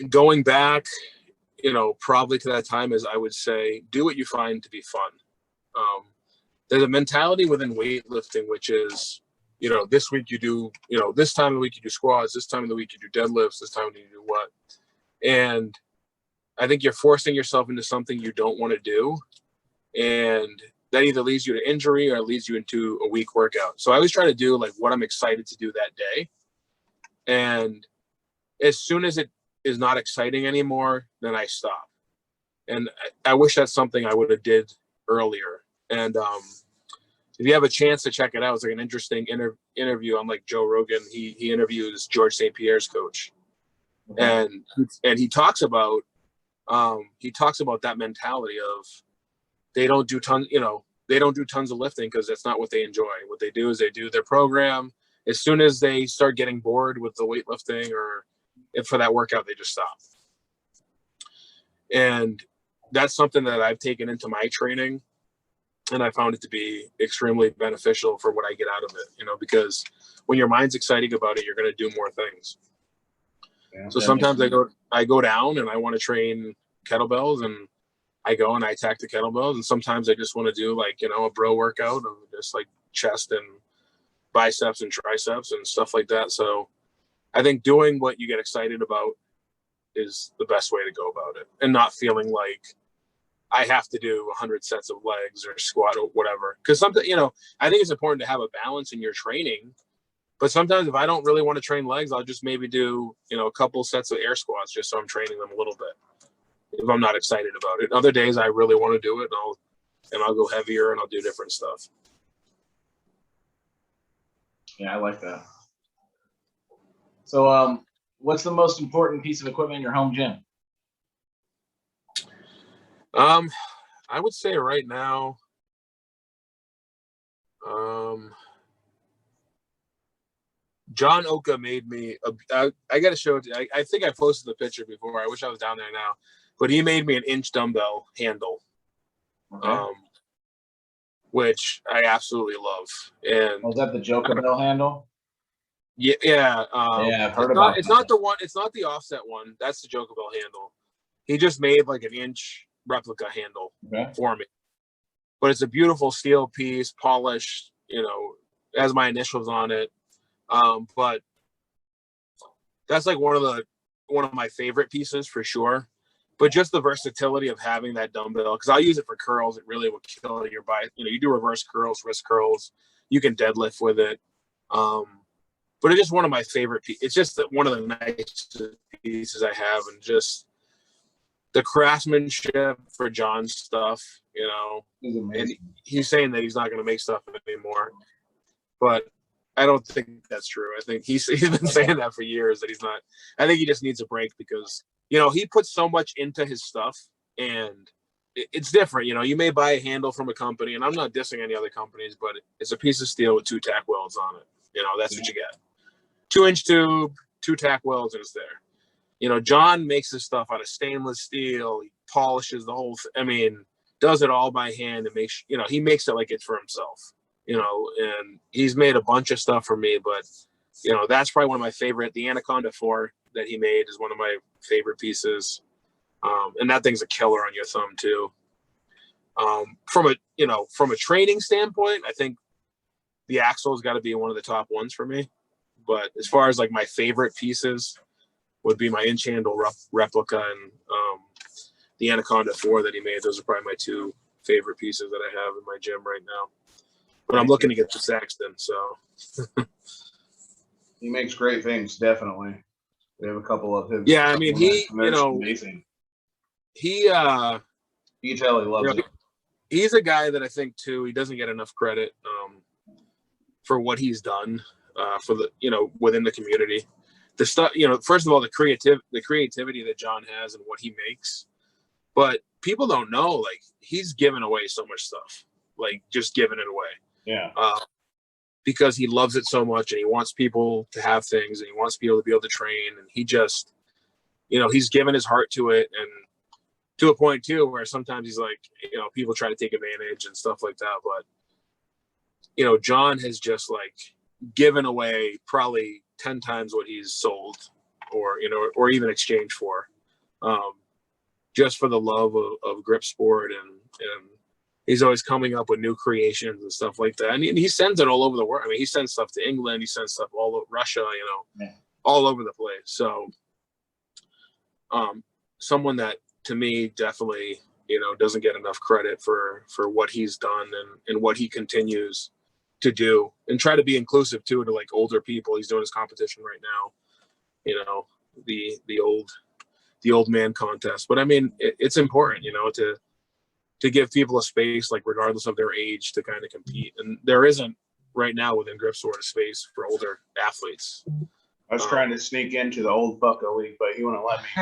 going back, probably to that time is I would say, do what you find to be fun. There's a mentality within weightlifting, which is, this week you do, this time of the week you do squats, this time of the week you do deadlifts, this time you do what. And I think you're forcing yourself into something you don't want to do. And that either leads you to injury or it leads you into a weak workout. So I always try to do like what I'm excited to do that day. And as soon as it is not exciting anymore, then I stop. And I wish that's something I would have did earlier. And if you have a chance to check it out, it's like an interesting interview on like Joe Rogan. He interviews George St. Pierre's coach. Okay. And he talks about that mentality of they don't do tons of lifting because that's not what they enjoy. What they do is they do their program. As soon as they start getting bored with the weightlifting or if for that workout, they just stop. And that's something that I've taken into my training. And I found it to be extremely beneficial for what I get out of it, because when your mind's exciting about it, you're going to do more things. Yeah, so sometimes I go down and I want to train kettlebells and I go and I attack the kettlebells. And sometimes I just want to do like, a bro workout of just like chest and biceps and triceps and stuff like that. So I think doing what you get excited about is the best way to go about it and not feeling like I have to do 100 sets of legs or squat or whatever. Because something, I think it's important to have a balance in your training. But sometimes if I don't really want to train legs, I'll just maybe do, a couple sets of air squats just so I'm training them a little bit if I'm not excited about it. Other days I really want to do it and I'll go heavier and I'll do different stuff. Yeah, I like that. So what's the most important piece of equipment in your home gym? I would say right now, John Oka made me, I got to show it to you. I think I posted the picture before. I wish I was down there now, but he made me an inch dumbbell handle, Okay. which I absolutely love. And Was that the Joker Bell handle? yeah. Yeah, I've heard about It's not the one. It's not the offset one. That's the Joker Bell handle. He just made like an inch replica handle for me, but it's a beautiful steel piece, polished, has my initials on it. But that's like one of the one of my favorite pieces for sure. But just the versatility of having that dumbbell, because I'll use it for curls. It really will kill your bicep. You know, you do reverse curls, wrist curls. You can deadlift with it. But it's just one of my favorite pieces. It's just one of the nicest pieces I have, and just the craftsmanship for John's stuff, you know. And he's saying that he's not going to make stuff anymore, but I don't think that's true. I think he's been saying that for years, that he's not. I think he just needs a break because, you know, he puts so much into his stuff, and it's different. You know, you may buy a handle from a company, and I'm not dissing any other companies, but it's a piece of steel with 2 tack welds on it. You know, that's what you get. 2-inch tube, 2 tack welds, and it's there. You know, John makes this stuff out of stainless steel. He polishes the whole I mean, does it all by hand and makes, you know, he makes it like it's for himself, you know, and he's made a bunch of stuff for me, but, you know, that's probably one of my favorite. The Anaconda 4 that he made is one of my favorite pieces. And that thing's a killer on your thumb too. From a training standpoint, I think the Axle's got to be one of the top ones for me. But as far as like my favorite pieces would be my inch handle replica and the Anaconda 4 that he made. Those are probably my 2 favorite pieces that I have in my gym right now. But I'm looking to get to Saxon, so. He makes great things, definitely. We have a couple of his. Yeah, I mean, he, you know, amazing. He, you can tell he loves it. He's a guy that I think too, he doesn't get enough credit for what he's done for the, you know, within the community. The stuff, you know, first of all, the creativity that John has and what he makes, but people don't know, like, he's given away so much stuff, like just giving it away. Yeah. Because he loves it so much and he wants people to have things and he wants people to be able to train. And he just, you know, he's given his heart to it, and to a point too, where sometimes he's like, you know, people try to take advantage and stuff like that. But, you know, John has just like given away probably 10 times what he's sold, or, you know, or even exchanged for, just for the love of grip sport. And he's always coming up with new creations and stuff like that. And he sends it all over the world. I mean, he sends stuff to England, he sends stuff all over Russia, you know, all over the place. So someone that, to me, definitely, you know, doesn't get enough credit for what he's done and what he continues to do, and try to be inclusive too, to like older people. He's doing his competition right now, you know, the old man contest. But I mean, it's important, you know, to give people a space, like regardless of their age, to kind of compete. And there isn't right now within grip sport a space for older athletes. I was trying to sneak into the old Bucko League, but he wouldn't let me.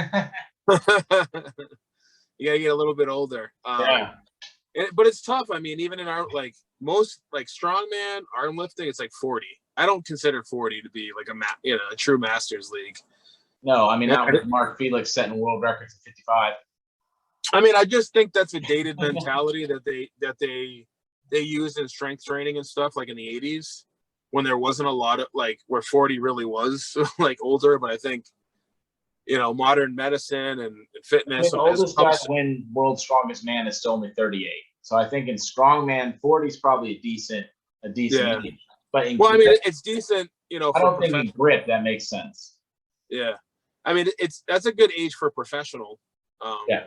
You gotta get a little bit older. Yeah. But it's tough. I mean, even in our, like, most, like, strongman, arm lifting, it's like 40. I don't consider 40 to be like a true masters league. No, I mean, that was Mark Felix setting world records at 55. I mean, I just think that's a dated mentality that they used in strength training and stuff, like in the 80s, when there wasn't a lot of, like, where 40 really was like older. But I think, you know, modern medicine and fitness. The oldest guy to win World's Strongest Man is still only 38. So I think in strongman, 40 is probably a decent yeah. age. But in well, I mean, it's decent, you know. I don't think in grip that makes sense. Yeah, I mean, that's a good age for a professional. Yeah.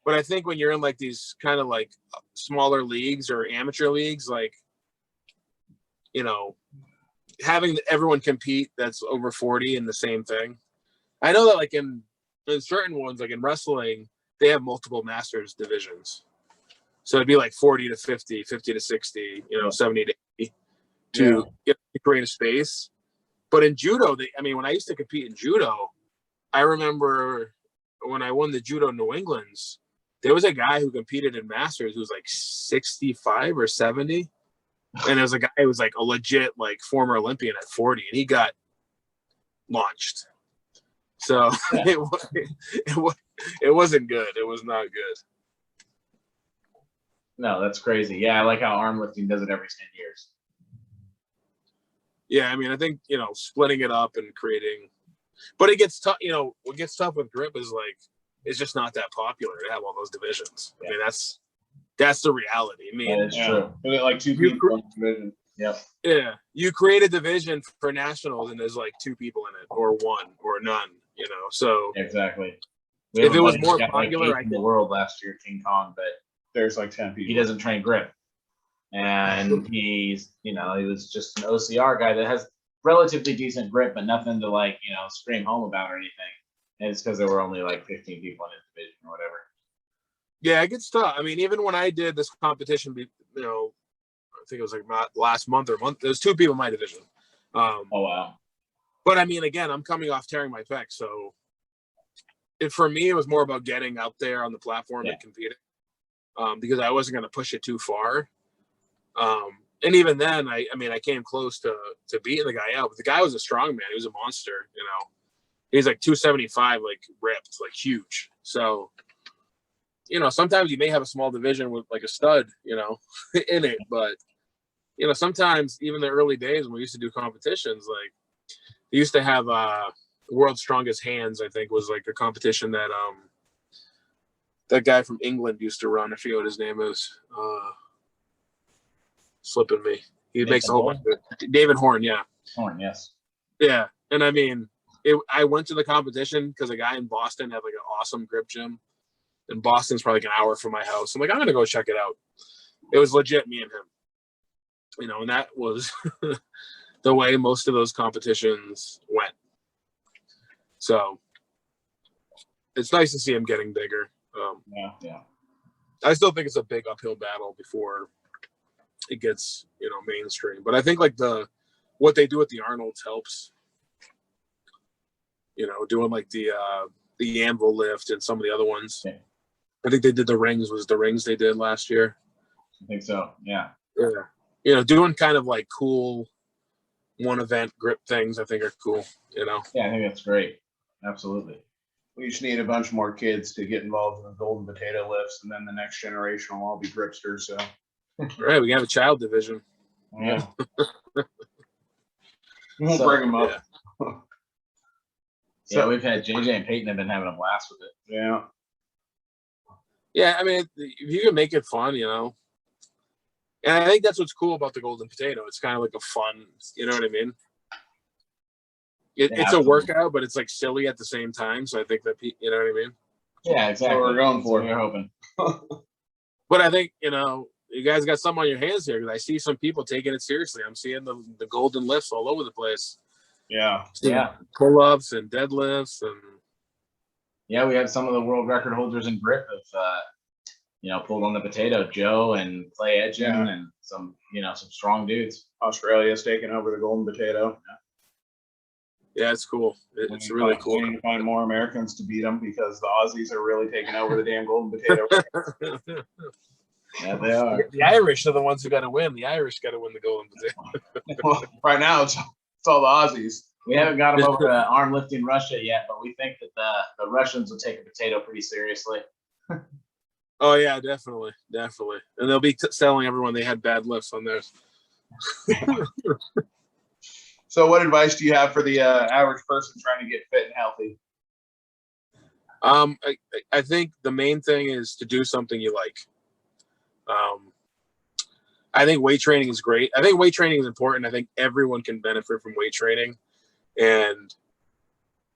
But I think when you're in like these kind of like smaller leagues or amateur leagues, like, you know, having everyone compete that's over 40 in the same thing. I know that like in certain ones, like in wrestling, they have multiple masters divisions. So it'd be like 40 to 50, 50 to 60, you know, 70 to 80 to create a space. But in judo, when I used to compete in judo, I remember when I won the Judo New Englands, there was a guy who competed in masters who was like 65 or 70. And there was a guy who was like a legit, like, former Olympian at 40, and he got launched. So it wasn't good. It was not good. No, that's crazy. Yeah, I like how arm lifting does it every 10 years. Yeah, I mean, I think, you know, splitting it up and creating, but it gets tough. You know, what gets tough with grip is like, it's just not that popular to have all those divisions. I mean, that's the reality. I mean, that is true. Like 2 people in division. Yep. Yeah, you create a division for nationals and there's like 2 people in it, or 1, or none. you know. So Exactly. if it was more popular, like in the world last year, King Kong, but There's like 10 he people. doesn't train grip, and he's, you know, he was just an OCR guy that has relatively decent grip, but nothing to like, you know, scream home about or anything. And it's because there were only like 15 people in his division or whatever. yeah, it gets tough. I mean, even when I did this competition, you know, I think it was like last month or month. There's 2 people in my division. Oh wow. But I mean, again, I'm coming off tearing my pec, so for me, it was more about getting out there on the platform and competing, because I wasn't going to push it too far. And even then, I mean, I came close to beating the guy out, but the guy was a strong man. He was a monster, you know. He's like 275, like ripped, like huge. So, you know, sometimes you may have a small division with like a stud, you know, in it, but you know, sometimes even the early days when we used to do competitions, like we used to have World's Strongest Hands, I think was like a competition that that guy from England used to run. I forget what his name is. Slipping me. He makes a whole bunch of it. David Horn, yeah. Horn, yes. Yeah. And I mean, I went to the competition because a guy in Boston had like an awesome grip gym. And Boston's probably like an hour from my house. I'm like, I'm gonna go check it out. It was legit me and him. You know, and that was the way most of those competitions went. So it's nice to see him getting bigger. Yeah. I still think it's a big uphill battle before it gets, you know, mainstream. But I think like what they do with the Arnolds helps. You know, doing like the anvil lift and some of the other ones. Yeah. I think they did the rings they did last year. I think so. Yeah. Yeah. You know, doing kind of like cool one event grip things, I think are cool, you know? Yeah, I think that's great. Absolutely. We just need a bunch more kids to get involved in the golden potato lifts, and then the next generation will all be gripsters. So, Right, we have a child division. yeah. We'll bring them up. Yeah. So we've had JJ and Peyton have been having a blast with it. Yeah. Yeah, I mean, if you can make it fun, you know. And I think that's what's cool about the golden potato. It's kind of like a fun, you know what I mean? It's a workout, but it's like silly at the same time. So I think that, you know what I mean? Yeah, exactly. That's what we're going for. We're hoping. But I think, you know, you guys got some on your hands here because I see some people taking it seriously. I'm seeing the golden lifts all over the place. Yeah. Yeah. Pull-ups and deadlifts and. Yeah, we have some of the world record holders in grip of, you know, pulled on the potato, Joe and Clay Edgen and some, you know, some strong dudes. Australia's taking over the golden potato. Yeah, it's cool. It's really cool. We need to find more Americans to beat them because the Aussies are really taking over the damn golden potato. Yeah, they are. The Irish are the ones who got to win. The Irish got to win the golden potato. Well, right now, it's all the Aussies. We haven't got them over to arm lifting Russia yet, but we think that the Russians will take a potato pretty seriously. Oh yeah, definitely, and they'll be telling everyone they had bad lifts on theirs. So, what advice do you have for the average person trying to get fit and healthy? I think the main thing is to do something you like. I think weight training is great. I think weight training is important. I think everyone can benefit from weight training, and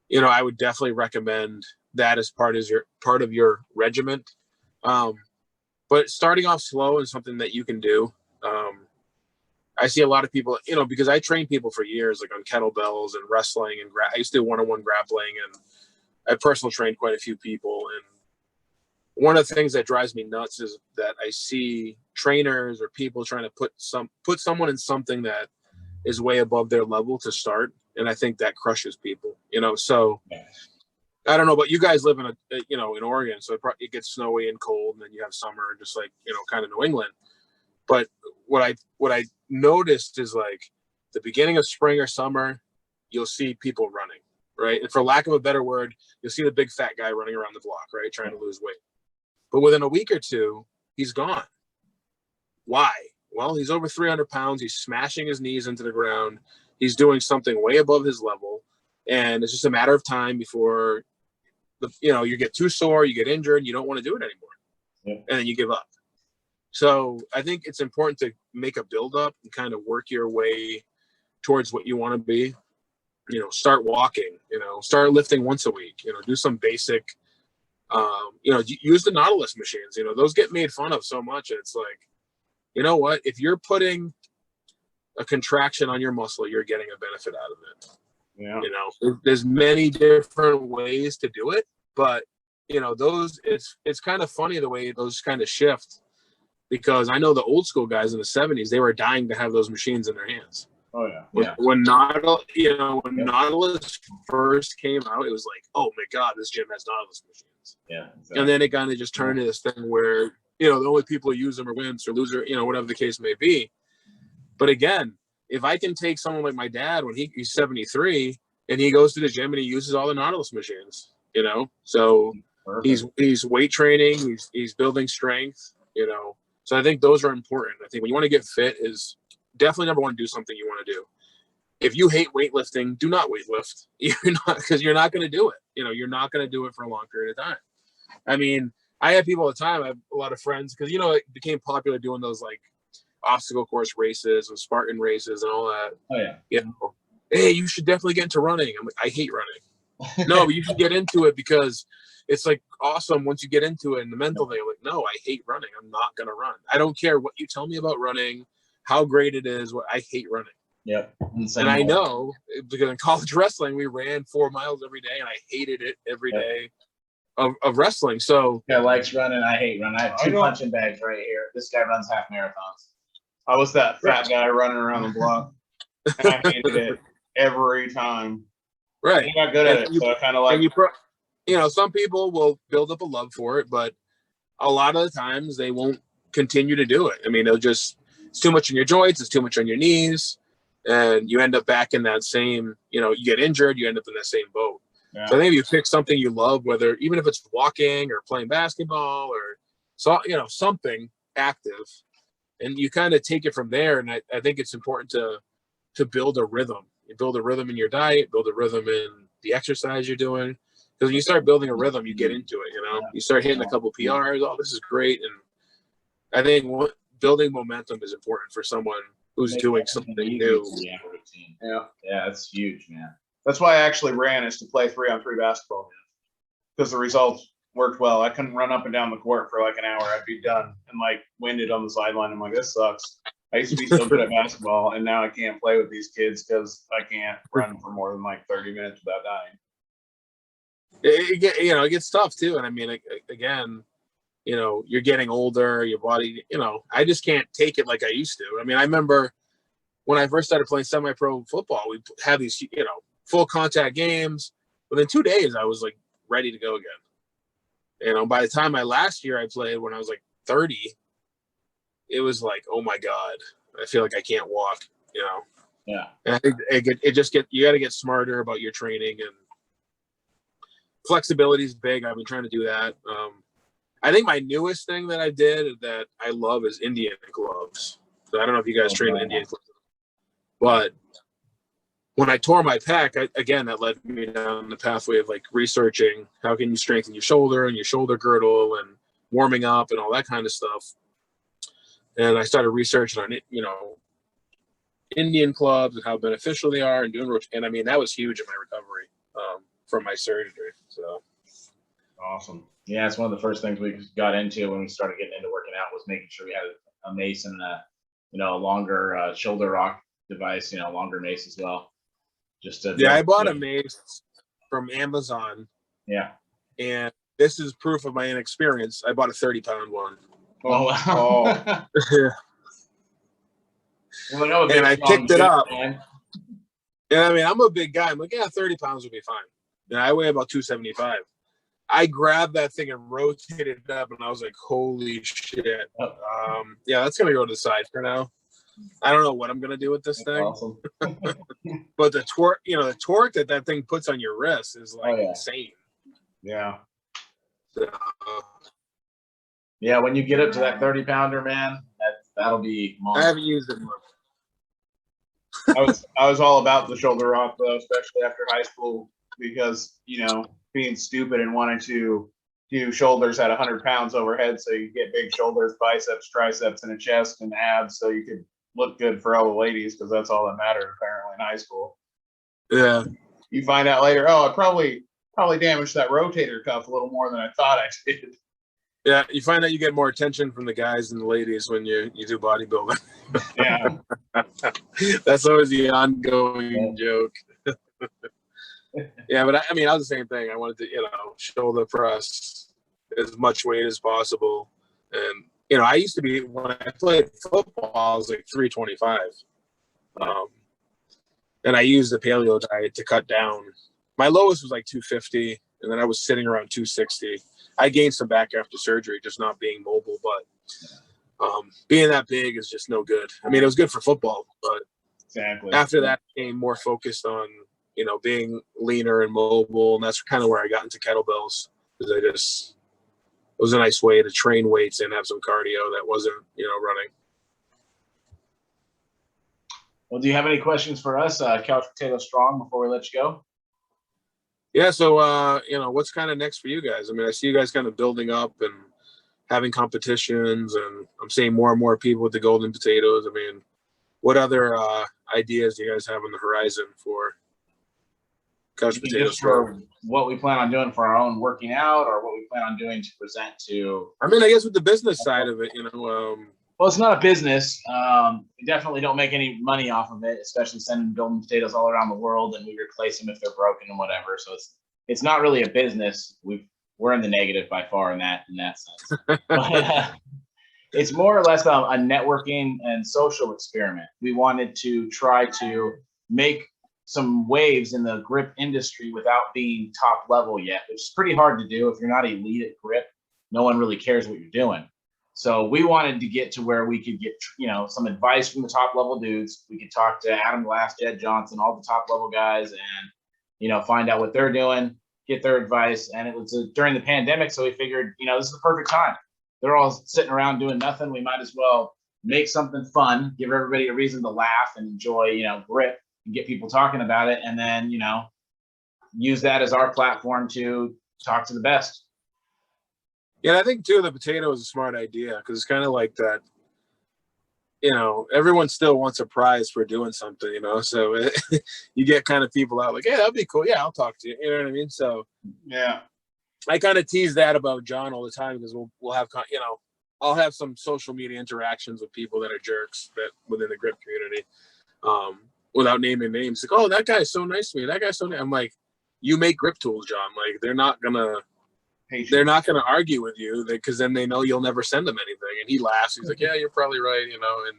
you know, I would definitely recommend that as part of your regiment. But starting off slow is something that you can do. I see a lot of people, you know, because I trained people for years, like on kettlebells and wrestling, and I used to do one-on-one grappling, and I personal trained quite a few people. And one of the things that drives me nuts is that I see trainers or people trying to put someone in something that is way above their level to start, and I think that crushes people, you know. So I don't know, but you guys live in in Oregon, so it gets snowy and cold, and then you have summer, just like, you know, kind of New England. But what I noticed is, like, the beginning of spring or summer, you'll see people running, right? And for lack of a better word, you'll see the big fat guy running around the block, right, trying to lose weight. But within a week or two, he's gone. Why? Well, he's over 300 pounds. He's smashing his knees into the ground. He's doing something way above his level, and it's just a matter of time before you get too sore, you get injured, you don't want to do it anymore, and then you give up. So I think it's important to make a build up and kind of work your way towards what you want to be. start walking, start lifting once a week, do some basic, use the Nautilus machines, those get made fun of so much. It's like, you know what, if you're putting a contraction on your muscle, you're getting a benefit out of it. Yeah. There's many different ways to do it, but it's kind of funny the way those kind of shift, because I know the old school guys in the 70s, they were dying to have those machines in their hands. Oh yeah. When Nautilus first came out, it was like, oh my God, this gym has Nautilus machines. Yeah. Exactly. And then it kind of just turned into this thing where, the only people who use them are wimps or loser, whatever the case may be. But again, if I can take someone like my dad when he's 73 and he goes to the gym and he uses all the Nautilus machines, so Perfect. he's weight training, he's building strength, So I think those are important. I think when you want to get fit is definitely number one, do something you want to do. If you hate weightlifting, do not weightlift. Because you're not going to do it. You're not going to do it for a long period of time. I mean, I have people all the time. I have a lot of friends because, it became popular doing those like obstacle course races and Spartan races and all that. Oh yeah. Hey, you should definitely get into running. I'm like, I hate running. No, but you should get into it because it's like awesome once you get into it. And the mental thing, I'm like, no, I hate running. I'm not going to run. I don't care what you tell me about running, how great it is. I hate running. Yep. And I know because in college wrestling, we ran 4 miles every day and I hated it every day of wrestling. So guy likes running. I hate running. I have 2 punching bags right here. This guy runs half marathons. I was that fat guy running around the block, and I hated it every time. Right. I got good at it, so I kind of like. Some people will build up a love for it, but a lot of the times they won't continue to do it. I mean, it's too much on your joints, it's too much on your knees, and you end up back in that same, you get injured, you end up in that same boat. Yeah. So I think if you pick something you love, whether even if it's walking or playing basketball or something active, and you kind of take it from there. And I think it's important to build a rhythm. You build a rhythm in your diet, build a rhythm in the exercise you're doing. Because when you start building a rhythm, you get into it, You start hitting a couple PRs. Oh, this is great. And I think building momentum is important for someone who's doing something new. Yeah. Yeah, that's huge, man. That's why I actually ran, is to play 3-on-3 basketball, because the results worked well. I couldn't run up and down the court for like an hour. I'd be done and like winded on the sideline. I'm like, this sucks. I used to be so good at basketball, and now I can't play with these kids because I can't run for more than like 30 minutes without dying. It gets tough too. And I mean, again, you're getting older, your body, I just can't take it like I used to. I mean, I remember when I first started playing semi-pro football, we had these, full contact games. Within 2 days, I was like ready to go again. By the time last year I played, when I was like 30, it was like, oh my God, I feel like I can't walk, Yeah. And I think you got to get smarter about your training, and flexibility is big. I've been trying to do that. I think my newest thing that I did that I love is Indian gloves. So I don't know if you guys train Indian gloves, but when I tore my pec, that led me down the pathway of like researching how can you strengthen your shoulder and your shoulder girdle and warming up and all that kind of stuff. And I started researching on it, Indian clubs and how beneficial they are, and and I mean, that was huge in my recovery from my surgery. So Awesome. Yeah, it's one of the first things we got into when we started getting into working out, was making sure we had a mace and a longer shoulder rock device, longer mace as well. I bought a mace from Amazon. Yeah. And this is proof of my inexperience. I bought a 30-pound one. Oh, wow. Oh. And I picked it up. Man. And I mean, I'm a big guy. I'm like, 30 pounds would be fine. And I weigh about 275. I grabbed that thing and rotated it up, and I was like, holy shit. That's going to go to the side for now. I don't know what I'm going to do with this thing. Awesome. But the torque that thing puts on your wrist is like insane. Yeah. Yeah, when you get up to that 30-pounder, man, that'll be monster. I haven't used it much. I was all about the shoulder rock though, especially after high school, because being stupid and wanting to do shoulders at 100 pounds overhead, so you get big shoulders, biceps, triceps, and a chest and abs, so you could look good for all the ladies, because that's all that mattered apparently in high school. Yeah. You find out later, oh, I probably damaged that rotator cuff a little more than I thought I did. Yeah, you find out you get more attention from the guys and the ladies when you do bodybuilding. Yeah. That's always the ongoing joke. Yeah, but I mean, I was the same thing. I wanted to, shoulder press as much weight as possible. And, I used to be, when I played football, I was like 325. And I used the paleo diet to cut down. My lowest was like 250, and then I was sitting around 260. I gained some back after surgery, just not being mobile, but being that big is just no good. I mean, it was good for football, but Exactly. after that, I became more focused on, being leaner and mobile, and that's kind of where I got into kettlebells, because it was a nice way to train weights and have some cardio that wasn't, running. Well, do you have any questions for us, Couch Potato Strong, before we let you go? Yeah, so what's kind of next for you guys? I mean, I see you guys kind of building up and having competitions, and I'm seeing more and more people with the golden potatoes. I mean, what other ideas do you guys have on the horizon for Couch Potato Just for what we plan on doing for our own working out, or what we plan on doing to present to? I mean, I guess with the business side of it, Well, it's not a business. We definitely don't make any money off of it, especially sending golden potatoes all around the world, and we replace them if they're broken and whatever. So it's not really a business. We're in the negative by far in that sense. But it's more or less a networking and social experiment. We wanted to try to make some waves in the grip industry without being top level yet, which is pretty hard to do. If you're not elite at grip, no one really cares what you're doing. So we wanted to get to where we could get, some advice from the top level dudes. We could talk to Adam Glass, Jed Johnson, all the top level guys, and, find out what they're doing, get their advice. And it was during the pandemic. So we figured, this is the perfect time. They're all sitting around doing nothing. We might as well make something fun, give everybody a reason to laugh and enjoy, grip, and get people talking about it. And then, use that as our platform to talk to the best. Yeah, I think too the potato is a smart idea, because it's kind of like that. Everyone still wants a prize for doing something. So you get kind of people out like, "Yeah, that'd be cool. Yeah, I'll talk to you." You know what I mean? So Yeah. I kind of tease that about John all the time, because we'll have I'll have some social media interactions with people that are jerks that within the grip community, without naming names. Like, "Oh, that guy's so nice to me. That guy's so nice." I'm like, "You make grip tools, John. Like, they're not gonna argue with you, because then they know you'll never send them anything." And he laughs. He's like, "Yeah, you're probably right." And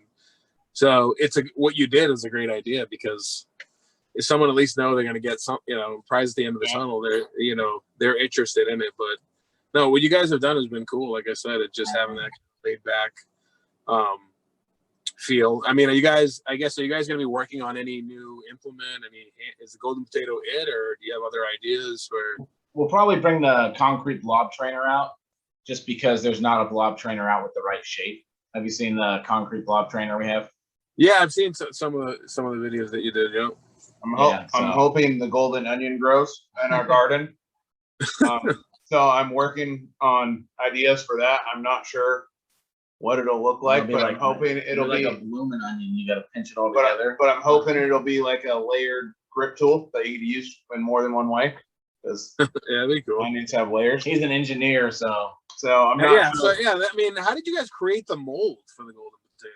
so what you did is a great idea, because if someone at least know they're going to get some, prize at the end of the tunnel, they're interested in it. But no, what you guys have done has been cool. Like I said, it's just having that laid back feel. I mean, are you guys going to be working on any new implement? Is the golden potato it, or do you have other ideas for? We'll probably bring the concrete blob trainer out, just because there's not a blob trainer out with the right shape. Have you seen the concrete blob trainer we have? Yeah, I've seen some of the videos that you did. Yeah, I'm hoping the golden onion grows in our garden. So I'm working on ideas for that. I'm not sure what it'll look like, but I'm hoping it'll be like a blooming onion. You got to pinch it all together. But I'm hoping it'll be like a layered grip tool that you can use in more than one way. Yeah, that'd be cool. Onions have layers. He's an engineer, so I'm not sure. I mean, how did you guys create the mold for the golden potato?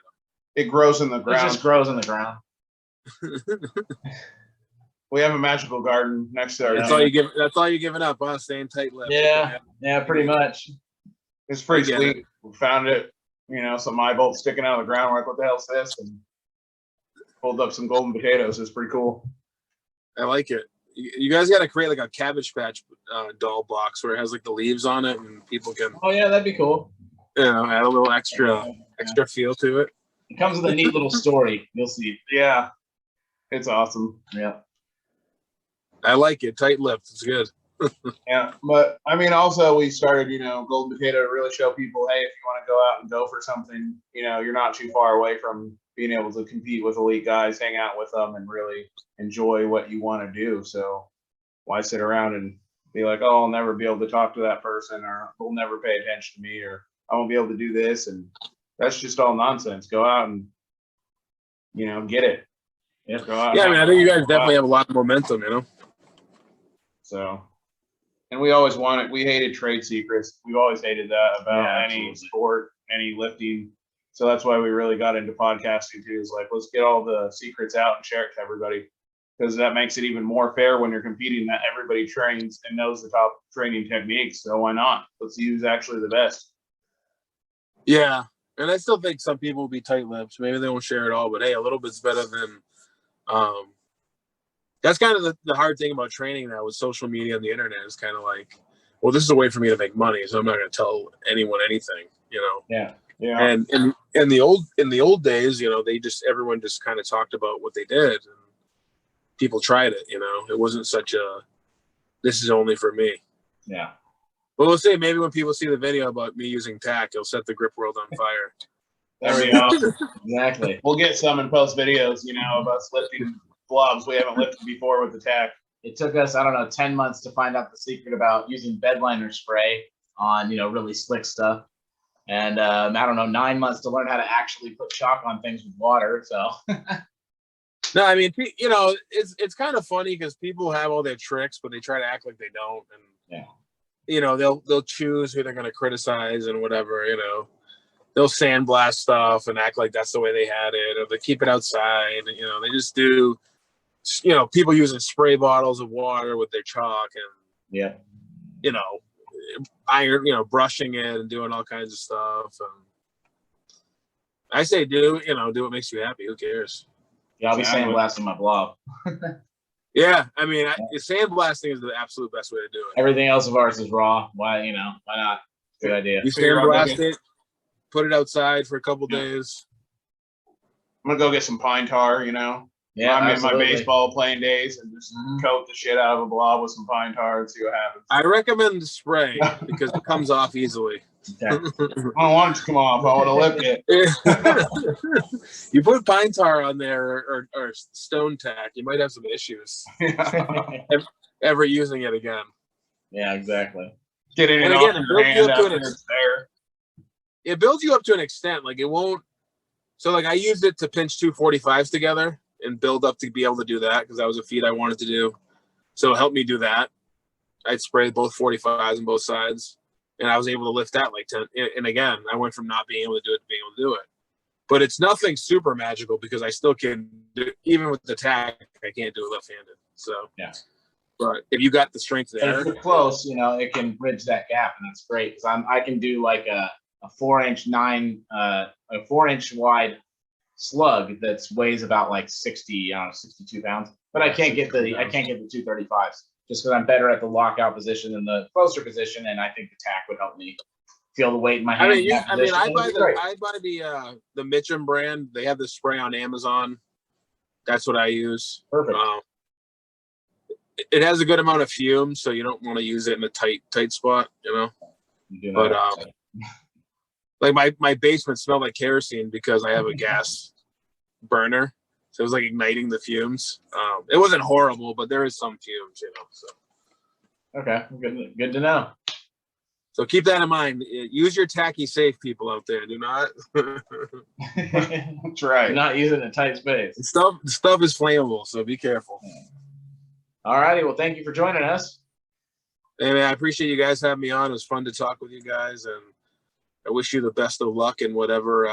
It grows in the ground. It just grows in the ground. We have a magical garden next to our. That's all you're giving up, huh? Staying tight-lipped. Yeah, pretty much. It's pretty sweet. We found it, some eye bolts sticking out of the ground. We're like, what the hell's this? And pulled up some golden potatoes. It's pretty cool. I like it. You guys got to create like a Cabbage Patch doll box where it has like the leaves on it, and people can. Oh yeah, that'd be cool. Add a little extra feel to it. It comes with a neat little story. You'll see. Yeah, it's awesome. Yeah, I like it. Tight-lipped. It's good. Yeah, but I mean, also we started, golden potato to really show people, hey, if you want to go out and go for something, you're not too far away from being able to compete with elite guys, hang out with them, and really enjoy what you want to do. So why sit around and be like, oh, I'll never be able to talk to that person, or they'll never pay attention to me, or I won't be able to do this. And that's just all nonsense. Go out and, get it. Yeah, go out. Yeah, I mean, I think you guys definitely have a lot of momentum, So, and we always wanted, we hated trade secrets. We've always hated that about Yeah, any absolutely. sport, any lifting. So that's why we really got into podcasting too, is like, let's get all the secrets out and share it to everybody. Because that makes it even more fair when you're competing, that everybody trains and knows the top training techniques. So why not? Let's use actually the best. Yeah. And I still think some people will be tight-lipped. Maybe they won't share it all, but hey, a little bit's better than that's kind of the hard thing about training now with social media and the internet is kind of like, well, this is a way for me to make money, so I'm not going to tell anyone anything, you know. Yeah. Yeah. And in the old days, you know, everyone just kind of talked about what they did, and people tried it. You know, it wasn't such a this is only for me. Yeah. Well, we'll see. Maybe when people see the video about me using tack, it'll set the grip world on fire. That'd be awesome. Exactly. We'll get some and post videos, you know, of us lifting blobs we haven't lifted before with the tack. It took us, I don't know, 10 months to find out the secret about using bedliner spray on, you know, really slick stuff. And I don't know, 9 months to learn how to actually put chalk on things with water. So No, I mean, you know, it's kind of funny because people have all their tricks, but they try to act like they don't. And yeah, you know, they'll choose who they're going to criticize and whatever. You know, they'll sandblast stuff and act like that's the way they had it, or they keep it outside. And, you know, they just do. You know, people using spray bottles of water with their chalk and yeah, you know, iron, you know, brushing it and doing all kinds of stuff. And I say, do what makes you happy. Who cares? yeah. I'll be Exactly. sandblasting my blob. Yeah, I mean, sandblasting is the absolute best way to do it. Everything else of ours is raw. Why not? Good idea. You So you're sandblast looking- it, put it outside for a couple days. I'm gonna go get some pine tar, you know. Yeah, I'm in my absolutely. baseball playing days and just coat the shit out of a blob with some pine tar and see what happens. I recommend the spray because it comes off easily. Okay. I don't want it to come off. I want to lift it. You put pine tar on there or stone tack, you might have some issues ever using it again. Yeah, exactly. Getting it And off again, your hand after it's there. It builds you up to an extent. Like it won't. So like I used it to pinch two 45s together and build up to be able to do that because that was a feat I wanted to do. So it helped me do that. I'd spray both 45s on both sides, and I was able to lift that like 10. And again, I went from not being able to do it to being able to do it. But it's nothing super magical because I still can do, even with the tack, I can't do it left-handed. So Yeah. But if you got the strength And there, if you're close, you know, it can bridge that gap, and that's great because I can do like a 4-inch a 4-inch wide slug that weighs about like 62 pounds, but I can't get the 235s just because I'm better at the lockout position than the closer position, and I think the tack would help me feel the weight in my hand. I buy the Mitchum brand. They have the spray on Amazon. That's what I use. Perfect. It has a good amount of fume, so you don't want to use it in a tight spot, you know. You do But that. like my basement smelled like kerosene because I have a gas burner, so it was like igniting the fumes. It wasn't horrible, but there is some fumes, you know. So Okay, good to know. so keep that in mind. Use your tacky safe, people out there. Do not. That's right. You're not using a tight space. Stuff is flammable, so be careful. All righty. Well, thank you for joining us. Hey man, I appreciate you guys having me on. It was fun to talk with you guys, and I wish you the best of luck in whatever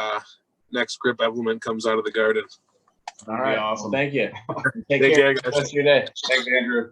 next grip implement comes out of the garden. All right. Awesome. Well, thank you. Take Take care. care, guys. Rest of your day. Thanks, Andrew.